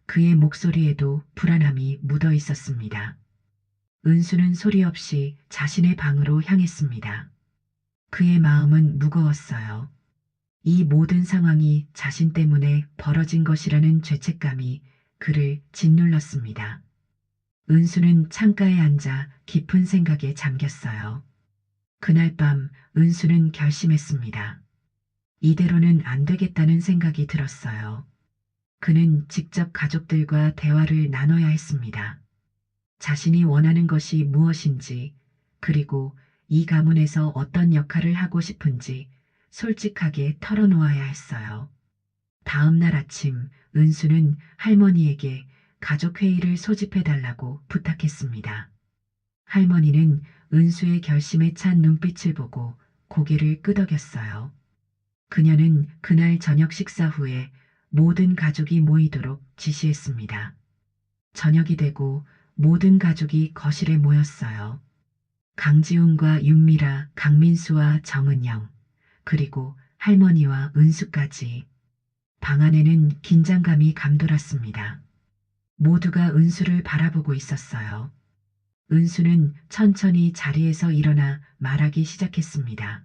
S1: 그의 목소리에도 불안함이 묻어 있었습니다. 은수는 소리 없이 자신의 방으로 향했습니다. 그의 마음은 무거웠어요. 이 모든 상황이 자신 때문에 벌어진 것이라는 죄책감이 그를 짓눌렀습니다. 은수는 창가에 앉아 깊은 생각에 잠겼어요. 그날 밤 은수는 결심했습니다. 이대로는 안 되겠다는 생각이 들었어요. 그는 직접 가족들과 대화를 나눠야 했습니다. 자신이 원하는 것이 무엇인지, 그리고 이 가문에서 어떤 역할을 하고 싶은지 솔직하게 털어놓아야 했어요. 다음 날 아침 은수는 할머니에게 가족회의를 소집해달라고 부탁했습니다. 할머니는 은수의 결심에 찬 눈빛을 보고 고개를 끄덕였어요. 그녀는 그날 저녁 식사 후에 모든 가족이 모이도록 지시했습니다. 저녁이 되고 모든 가족이 거실에 모였어요. 강지훈과 윤미라, 강민수와 정은영, 그리고 할머니와 은수까지. 방 안에는 긴장감이 감돌았습니다. 모두가 은수를 바라보고 있었어요. 은수는 천천히 자리에서 일어나 말하기 시작했습니다.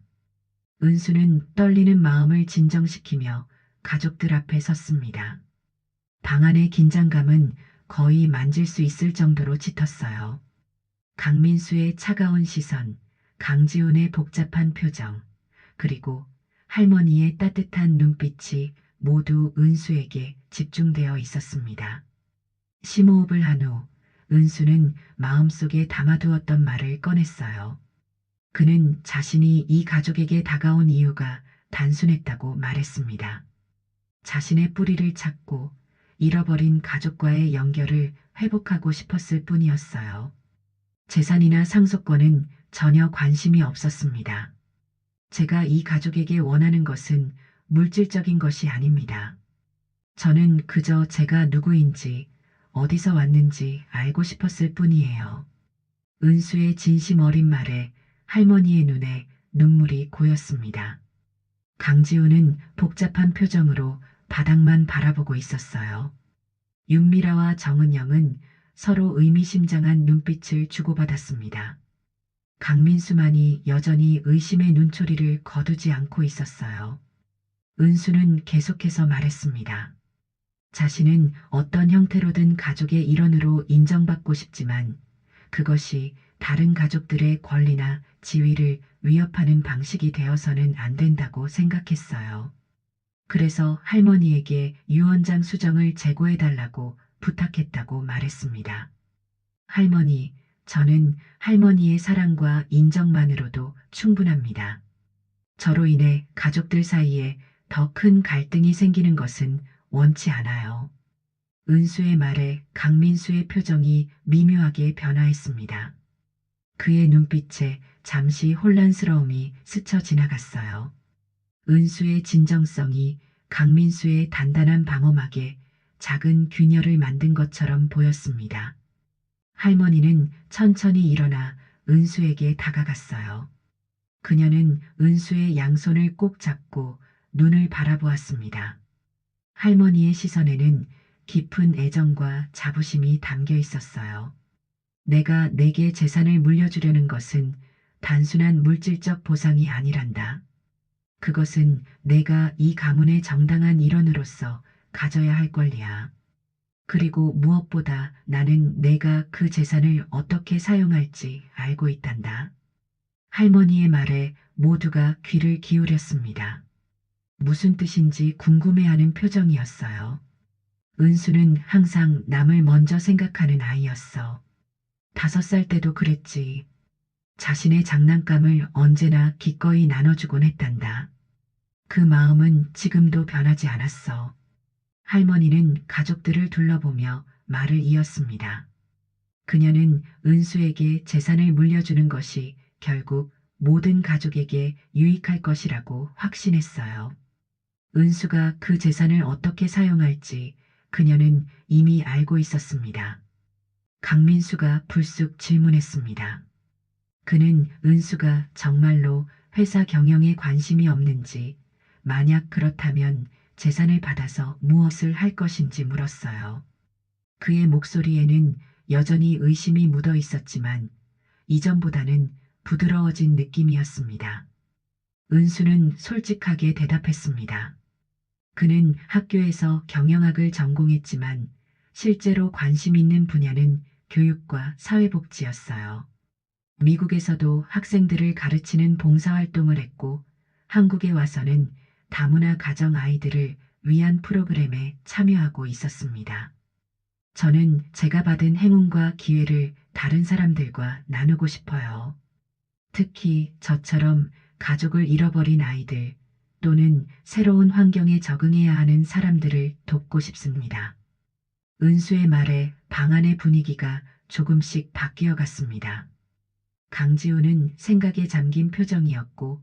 S1: 은수는 떨리는 마음을 진정시키며 가족들 앞에 섰습니다. 방 안의 긴장감은 거의 만질 수 있을 정도로 짙었어요. 강민수의 차가운 시선, 강지훈의 복잡한 표정, 그리고 할머니의 따뜻한 눈빛이 모두 은수에게 집중되어 있었습니다. 심호흡을 한 후 은수는 마음속에 담아두었던 말을 꺼냈어요. 그는 자신이 이 가족에게 다가온 이유가 단순했다고 말했습니다. 자신의 뿌리를 찾고 잃어버린 가족과의 연결을 회복하고 싶었을 뿐이었어요. 재산이나 상속권은 전혀 관심이 없었습니다. 제가 이 가족에게 원하는 것은 물질적인 것이 아닙니다. 저는 그저 제가 누구인지, 어디서 왔는지 알고 싶었을 뿐이에요. 은수의 진심 어린 말에 할머니의 눈에 눈물이 고였습니다. 강지훈은 복잡한 표정으로 바닥만 바라보고 있었어요. 윤미라와 정은영은 서로 의미심장한 눈빛을 주고받았습니다. 강민수만이 여전히 의심의 눈초리를 거두지 않고 있었어요. 은수는 계속해서 말했습니다. 자신은 어떤 형태로든 가족의 일원으로 인정받고 싶지만 그것이 다른 가족들의 권리나 지위를 위협하는 방식이 되어서는 안 된다고 생각했어요. 그래서 할머니에게 유언장 수정을 재고해달라고 부탁했다고 말했습니다. 할머니, 저는 할머니의 사랑과 인정만으로도 충분합니다. 저로 인해 가족들 사이에 더 큰 갈등이 생기는 것은 원치 않아요. 은수의 말에 강민수의 표정이 미묘하게 변화했습니다. 그의 눈빛에 잠시 혼란스러움이 스쳐 지나갔어요. 은수의 진정성이 강민수의 단단한 방어막에 작은 균열을 만든 것처럼 보였습니다. 할머니는 천천히 일어나 은수에게 다가갔어요. 그녀는 은수의 양손을 꼭 잡고 눈을 바라보았습니다. 할머니의 시선에는 깊은 애정과 자부심이 담겨 있었어요. 내가 내게 재산을 물려주려는 것은 단순한 물질적 보상이 아니란다. 그것은 내가 이 가문의 정당한 일원으로서 가져야 할 권리야. 그리고 무엇보다 나는 내가 그 재산을 어떻게 사용할지 알고 있단다. 할머니의 말에 모두가 귀를 기울였습니다. 무슨 뜻인지 궁금해하는 표정이었어요. 은수는 항상 남을 먼저 생각하는 아이였어. 5살 때도 그랬지. 자신의 장난감을 언제나 기꺼이 나눠주곤 했단다. 그 마음은 지금도 변하지 않았어. 할머니는 가족들을 둘러보며 말을 이었습니다. 그녀는 은수에게 재산을 물려주는 것이 결국 모든 가족에게 유익할 것이라고 확신했어요. 은수가 그 재산을 어떻게 사용할지 그녀는 이미 알고 있었습니다. 강민수가 불쑥 질문했습니다. 그는 은수가 정말로 회사 경영에 관심이 없는지, 만약 그렇다면 재산을 받아서 무엇을 할 것인지 물었어요. 그의 목소리에는 여전히 의심이 묻어 있었지만 이전보다는 부드러워진 느낌이었습니다. 은수는 솔직하게 대답했습니다. 그는 학교에서 경영학을 전공했지만 실제로 관심 있는 분야는 교육과 사회복지였어요. 미국에서도 학생들을 가르치는 봉사활동을 했고 한국에 와서는 다문화 가정 아이들을 위한 프로그램에 참여하고 있었습니다. 저는 제가 받은 행운과 기회를 다른 사람들과 나누고 싶어요. 특히 저처럼 가족을 잃어버린 아이들 또는 새로운 환경에 적응해야 하는 사람들을 돕고 싶습니다. 은수의 말에 방 안의 분위기가 조금씩 바뀌어 갔습니다. 강지우는 생각에 잠긴 표정이었고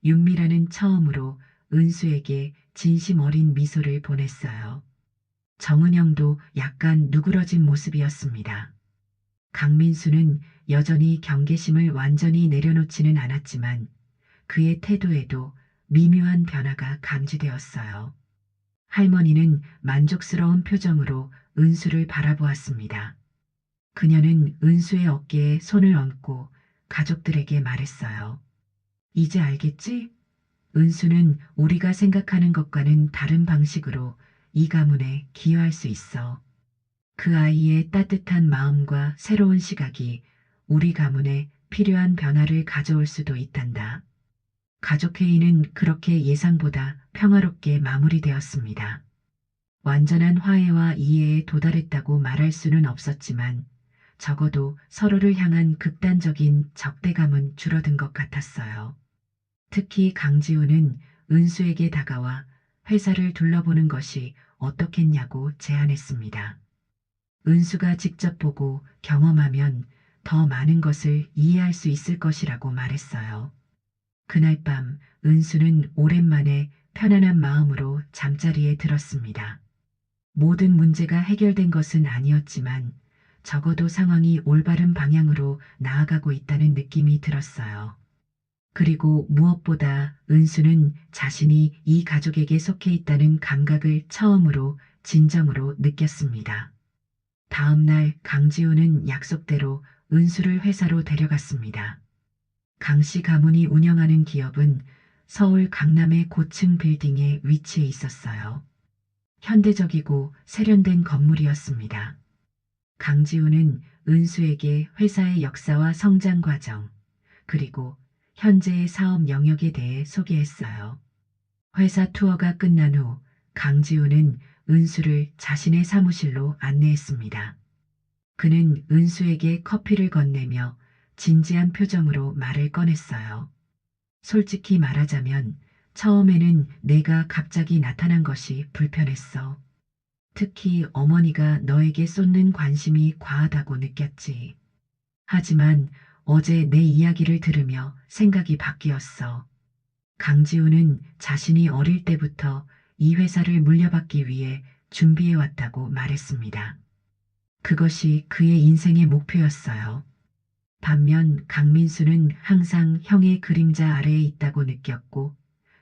S1: 윤미라는 처음으로 은수에게 진심 어린 미소를 보냈어요. 정은영도 약간 누그러진 모습이었습니다. 강민수는 여전히 경계심을 완전히 내려놓지는 않았지만 그의 태도에도 미묘한 변화가 감지되었어요. 할머니는 만족스러운 표정으로 은수를 바라보았습니다. 그녀는 은수의 어깨에 손을 얹고 가족들에게 말했어요. 이제 알겠지? 은수는 우리가 생각하는 것과는 다른 방식으로 이 가문에 기여할 수 있어. 그 아이의 따뜻한 마음과 새로운 시각이 우리 가문에 필요한 변화를 가져올 수도 있단다. 가족회의는 그렇게 예상보다 평화롭게 마무리되었습니다. 완전한 화해와 이해에 도달했다고 말할 수는 없었지만 적어도 서로를 향한 극단적인 적대감은 줄어든 것 같았어요. 특히 강지우는 은수에게 다가와 회사를 둘러보는 것이 어떻겠냐고 제안했습니다. 은수가 직접 보고 경험하면 더 많은 것을 이해할 수 있을 것이라고 말했어요. 그날 밤 은수는 오랜만에 편안한 마음으로 잠자리에 들었습니다. 모든 문제가 해결된 것은 아니었지만 적어도 상황이 올바른 방향으로 나아가고 있다는 느낌이 들었어요. 그리고 무엇보다 은수는 자신이 이 가족에게 속해 있다는 감각을 처음으로 진정으로 느꼈습니다. 다음 날 강지우는 약속대로 은수를 회사로 데려갔습니다. 강씨 가문이 운영하는 기업은 서울 강남의 고층 빌딩에 위치해 있었어요. 현대적이고 세련된 건물이었습니다. 강지우는 은수에게 회사의 역사와 성장 과정, 그리고 현재의 사업 영역에 대해 소개했어요. 회사 투어가 끝난 후 강지우는 은수를 자신의 사무실로 안내했습니다. 그는 은수에게 커피를 건네며 진지한 표정으로 말을 꺼냈어요. 솔직히 말하자면 처음에는 내가 갑자기 나타난 것이 불편했어. 특히 어머니가 너에게 쏟는 관심이 과하다고 느꼈지. 하지만 어제 내 이야기를 들으며 생각이 바뀌었어. 강지우는 자신이 어릴 때부터 이 회사를 물려받기 위해 준비해왔다고 말했습니다. 그것이 그의 인생의 목표였어요. 반면 강민수는 항상 형의 그림자 아래에 있다고 느꼈고,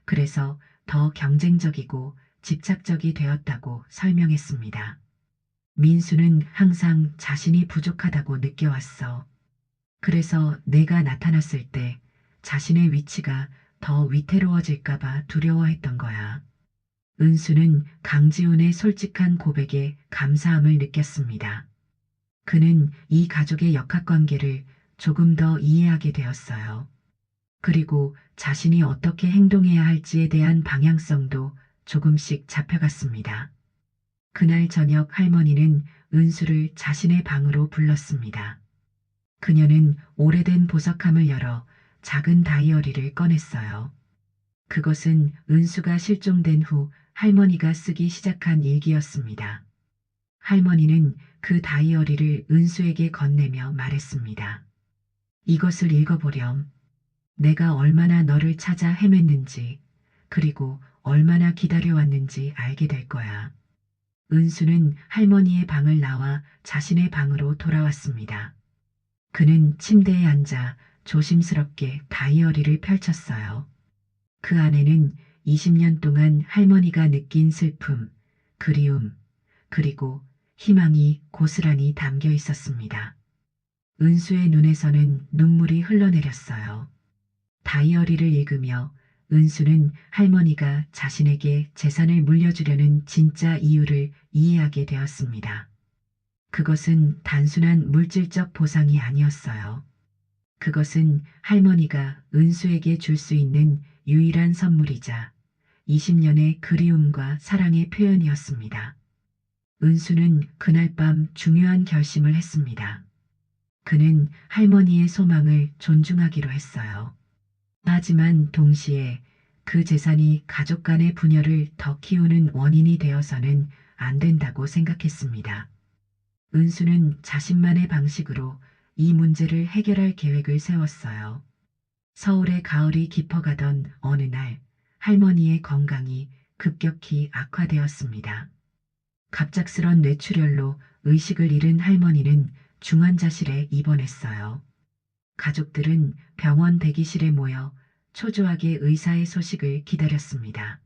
S1: 그래서 더 경쟁적이고 집착적이 되었다고 설명했습니다. 민수는 항상 자신이 부족하다고 느껴왔어. 그래서 내가 나타났을 때 자신의 위치가 더 위태로워질까봐 두려워했던 거야. 은수는 강지훈의 솔직한 고백에 감사함을 느꼈습니다. 그는 이 가족의 역학관계를 조금 더 이해하게 되었어요. 그리고 자신이 어떻게 행동해야 할지에 대한 방향성도 조금씩 잡혀갔습니다. 그날 저녁 할머니는 은수를 자신의 방으로 불렀습니다. 그녀는 오래된 보석함을 열어 작은 다이어리를 꺼냈어요. 그것은 은수가 실종된 후 할머니가 쓰기 시작한 일기였습니다. 할머니는 그 다이어리를 은수에게 건네며 말했습니다. 이것을 읽어보렴. 내가 얼마나 너를 찾아 헤맸는지, 그리고 얼마나 기다려왔는지 알게 될 거야. 은수는 할머니의 방을 나와 자신의 방으로 돌아왔습니다. 그는 침대에 앉아 조심스럽게 다이어리를 펼쳤어요. 그 안에는 20년 동안 할머니가 느낀 슬픔, 그리움, 그리고 희망이 고스란히 담겨 있었습니다. 은수의 눈에서는 눈물이 흘러내렸어요. 다이어리를 읽으며 은수는 할머니가 자신에게 재산을 물려주려는 진짜 이유를 이해하게 되었습니다. 그것은 단순한 물질적 보상이 아니었어요. 그것은 할머니가 은수에게 줄 수 있는 유일한 선물이자 20년의 그리움과 사랑의 표현이었습니다. 은수는 그날 밤 중요한 결심을 했습니다. 그는 할머니의 소망을 존중하기로 했어요. 하지만 동시에 그 재산이 가족 간의 분열을 더 키우는 원인이 되어서는 안 된다고 생각했습니다. 은수는 자신만의 방식으로 이 문제를 해결할 계획을 세웠어요. 서울의 가을이 깊어가던 어느 날 할머니의 건강이 급격히 악화되었습니다. 갑작스런 뇌출혈로 의식을 잃은 할머니는 중환자실에 입원했어요. 가족들은 병원 대기실에 모여 초조하게 의사의 소식을 기다렸습니다.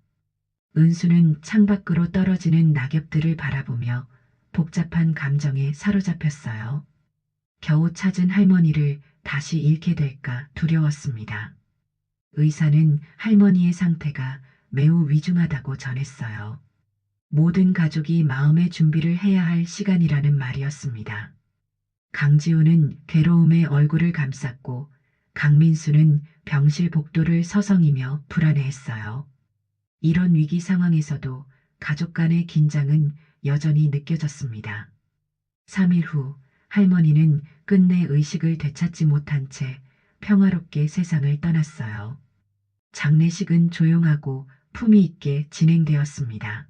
S1: 은수는 창밖으로 떨어지는 낙엽들을 바라보며 복잡한 감정에 사로잡혔어요. 겨우 찾은 할머니를 다시 잃게 될까 두려웠습니다. 의사는 할머니의 상태가 매우 위중하다고 전했어요. 모든 가족이 마음의 준비를 해야 할 시간이라는 말이었습니다. 강지우는 괴로움에 얼굴을 감쌌고 강민수는 병실 복도를 서성이며 불안해했어요. 이런 위기 상황에서도 가족 간의 긴장은 여전히 느껴졌습니다. 3일 후 할머니는 끝내 의식을 되찾지 못한 채 평화롭게 세상을 떠났어요. 장례식은 조용하고 품위 있게 진행되었습니다.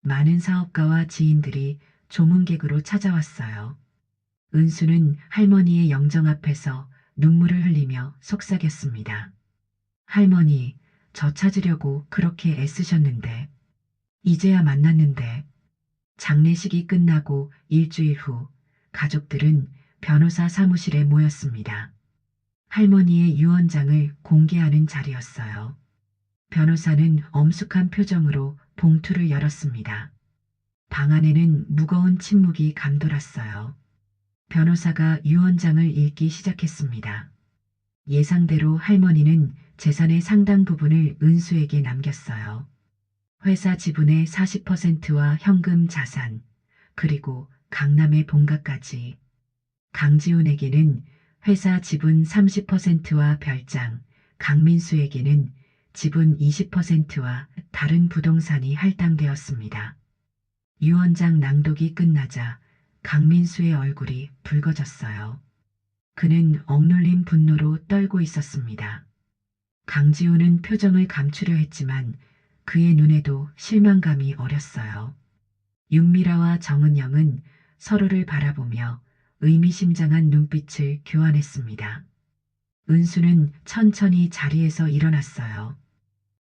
S1: 많은 사업가와 지인들이 조문객으로 찾아왔어요. 은수는 할머니의 영정 앞에서 눈물을 흘리며 속삭였습니다. 할머니, 저 찾으려고 그렇게 애쓰셨는데, 이제야 만났는데, 장례식이 끝나고 일주일 후 가족들은 변호사 사무실에 모였습니다. 할머니의 유언장을 공개하는 자리였어요. 변호사는 엄숙한 표정으로 봉투를 열었습니다. 방 안에는 무거운 침묵이 감돌았어요. 변호사가 유언장을 읽기 시작했습니다. 예상대로 할머니는 재산의 상당 부분을 은수에게 남겼어요. 회사 지분의 40%와 현금 자산, 그리고 강남의 본가까지. 강지훈에게는 회사 지분 30%와 별장, 강민수에게는 지분 20%와 다른 부동산이 할당되었습니다. 유언장 낭독이 끝나자 강민수의 얼굴이 붉어졌어요. 그는 억눌린 분노로 떨고 있었습니다. 강지우는 표정을 감추려 했지만 그의 눈에도 실망감이 어렸어요. 윤미라와 정은영은 서로를 바라보며 의미심장한 눈빛을 교환했습니다. 은수는 천천히 자리에서 일어났어요.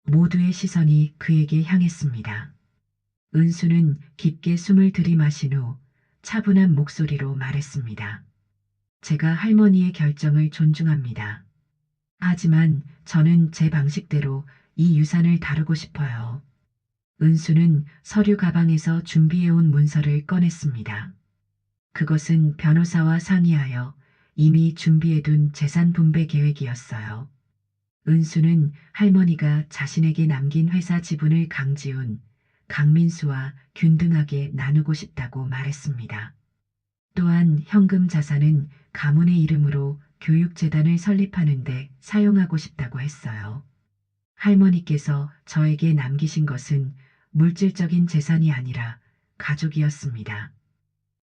S1: 모두의 시선이 그에게 향했습니다. 은수는 깊게 숨을 들이마신 후 차분한 목소리로 말했습니다. 제가 할머니의 결정을 존중합니다. 하지만 저는 제 방식대로 이 유산을 다루고 싶어요. 은수는 서류 가방에서 준비해온 문서를 꺼냈습니다. 그것은 변호사와 상의하여 이미 준비해둔 재산 분배 계획이었어요. 은수는 할머니가 자신에게 남긴 회사 지분을 강지훈, 강민수와 균등하게 나누고 싶다고 말했습니다. 또한 현금 자산은 가문의 이름으로 교육재단을 설립하는 데 사용하고 싶다고 했어요. 할머니께서 저에게 남기신 것은 물질적인 재산이 아니라 가족이었습니다.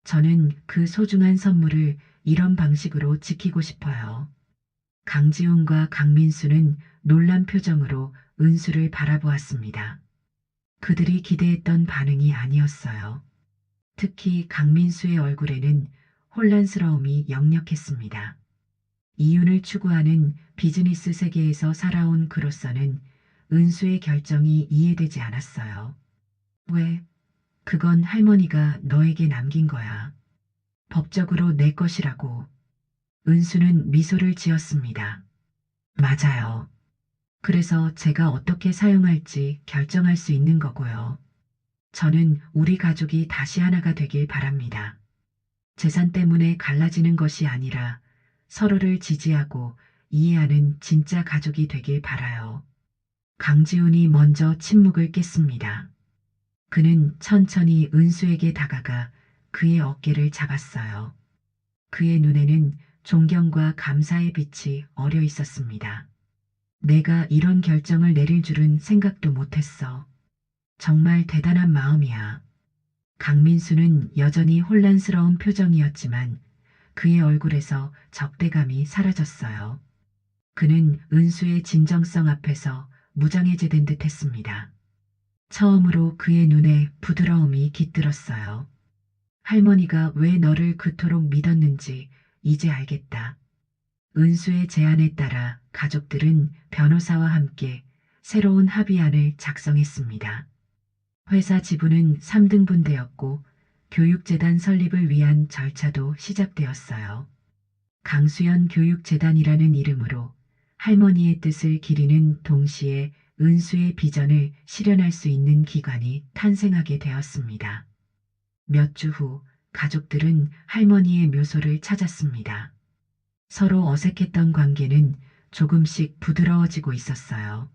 S1: 저는 그 소중한 선물을 이런 방식으로 지키고 싶어요. 강지훈과 강민수는 놀란 표정으로 은수를 바라보았습니다. 그들이 기대했던 반응이 아니었어요. 특히 강민수의 얼굴에는 혼란스러움이 역력했습니다. 이윤을 추구하는 비즈니스 세계에서 살아온 그로서는 은수의 결정이 이해되지 않았어요. 왜? 그건 할머니가 너에게 남긴 거야. 법적으로 내 것이라고. 은수는 미소를 지었습니다. 맞아요. 그래서 제가 어떻게 사용할지 결정할 수 있는 거고요. 저는 우리 가족이 다시 하나가 되길 바랍니다. 재산 때문에 갈라지는 것이 아니라 서로를 지지하고 이해하는 진짜 가족이 되길 바라요. 강지훈이 먼저 침묵을 깼습니다. 그는 천천히 은수에게 다가가 그의 어깨를 잡았어요. 그의 눈에는 존경과 감사의 빛이 어려 있었습니다. 내가 이런 결정을 내릴 줄은 생각도 못했어. 정말 대단한 마음이야. 강민수는 여전히 혼란스러운 표정이었지만 그의 얼굴에서 적대감이 사라졌어요. 그는 은수의 진정성 앞에서 무장해제된 듯 했습니다. 처음으로 그의 눈에 부드러움이 깃들었어요. 할머니가 왜 너를 그토록 믿었는지 이제 알겠다. 은수의 제안에 따라 가족들은 변호사와 함께 새로운 합의안을 작성했습니다. 회사 지분은 3등분되었고 교육재단 설립을 위한 절차도 시작되었어요. 강수연 교육재단이라는 이름으로 할머니의 뜻을 기리는 동시에 은수의 비전을 실현할 수 있는 기관이 탄생하게 되었습니다. 몇 주 후 가족들은 할머니의 묘소를 찾았습니다. 서로 어색했던 관계는 조금씩 부드러워지고 있었어요.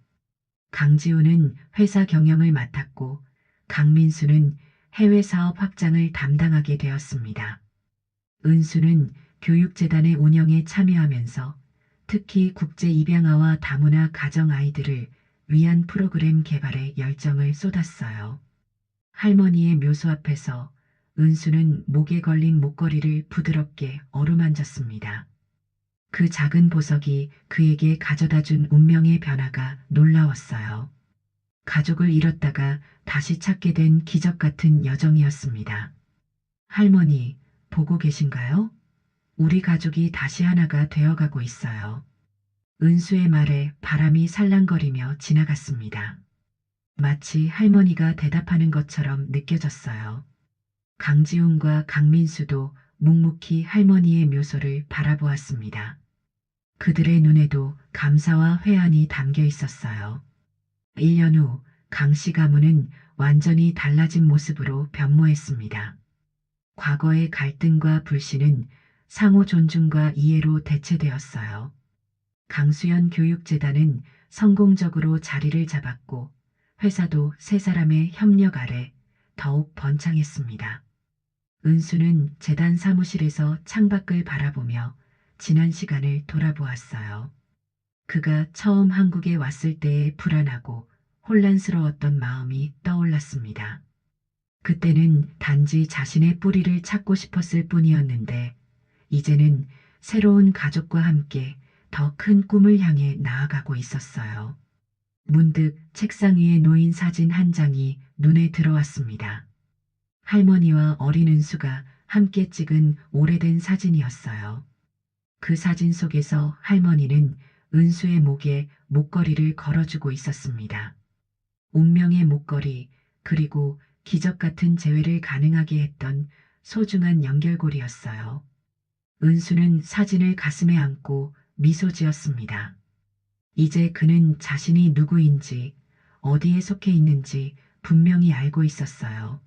S1: 강지우는 회사 경영을 맡았고 강민수는 해외 사업 확장을 담당하게 되었습니다. 은수는 교육재단의 운영에 참여하면서 특히 국제 입양아와 다문화 가정 아이들을 위한 프로그램 개발에 열정을 쏟았어요. 할머니의 묘소 앞에서 은수는 목에 걸린 목걸이를 부드럽게 어루만졌습니다. 그 작은 보석이 그에게 가져다 준 운명의 변화가 놀라웠어요. 가족을 잃었다가 다시 찾게 된 기적 같은 여정이었습니다. 할머니, 보고 계신가요? 우리 가족이 다시 하나가 되어가고 있어요. 은수의 말에 바람이 살랑거리며 지나갔습니다. 마치 할머니가 대답하는 것처럼 느껴졌어요. 강지훈과 강민수도 묵묵히 할머니의 묘소를 바라보았습니다. 그들의 눈에도 감사와 회한이 담겨 있었어요. 1년 후 강씨 가문은 완전히 달라진 모습으로 변모했습니다. 과거의 갈등과 불신은 상호 존중과 이해로 대체되었어요. 강수연 교육재단은 성공적으로 자리를 잡았고 회사도 세 사람의 협력 아래 더욱 번창했습니다. 은수는 재단 사무실에서 창밖을 바라보며 지난 시간을 돌아보았어요. 그가 처음 한국에 왔을 때의 불안하고 혼란스러웠던 마음이 떠올랐습니다. 그때는 단지 자신의 뿌리를 찾고 싶었을 뿐이었는데 이제는 새로운 가족과 함께 더 큰 꿈을 향해 나아가고 있었어요. 문득 책상 위에 놓인 사진 한 장이 눈에 들어왔습니다. 할머니와 어린 은수가 함께 찍은 오래된 사진이었어요. 그 사진 속에서 할머니는 은수의 목에 목걸이를 걸어주고 있었습니다. 운명의 목걸이, 그리고 기적 같은 재회를 가능하게 했던 소중한 연결고리였어요. 은수는 사진을 가슴에 안고 미소 지었습니다. 이제 그는 자신이 누구인지, 어디에 속해 있는지 분명히 알고 있었어요.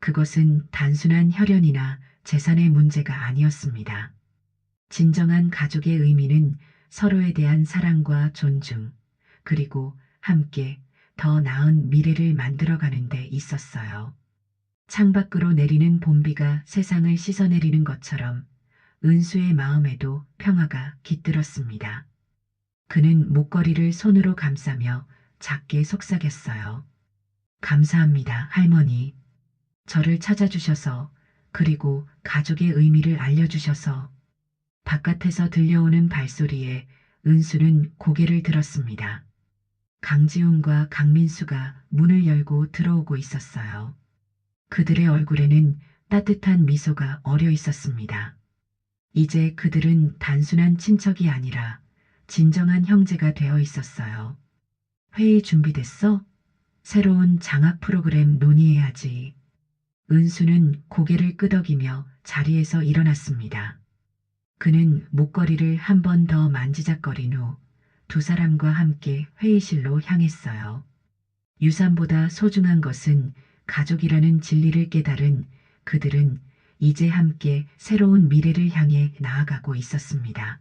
S1: 그것은 단순한 혈연이나 재산의 문제가 아니었습니다. 진정한 가족의 의미는 서로에 대한 사랑과 존중, 그리고 함께 더 나은 미래를 만들어가는 데 있었어요. 창밖으로 내리는 봄비가 세상을 씻어내리는 것처럼 은수의 마음에도 평화가 깃들었습니다. 그는 목걸이를 손으로 감싸며 작게 속삭였어요. 감사합니다, 할머니. 저를 찾아주셔서, 그리고 가족의 의미를 알려주셔서. 바깥에서 들려오는 발소리에 은수는 고개를 들었습니다. 강지훈과 강민수가 문을 열고 들어오고 있었어요. 그들의 얼굴에는 따뜻한 미소가 어려 있었습니다. 이제 그들은 단순한 친척이 아니라 진정한 형제가 되어 있었어요. 회의 준비됐어? 새로운 장학 프로그램 논의해야지. 은수는 고개를 끄덕이며 자리에서 일어났습니다. 그는 목걸이를 한 번 더 만지작거린 후 두 사람과 함께 회의실로 향했어요. 유산보다 소중한 것은 가족이라는 진리를 깨달은 그들은 이제 함께 새로운 미래를 향해 나아가고 있었습니다.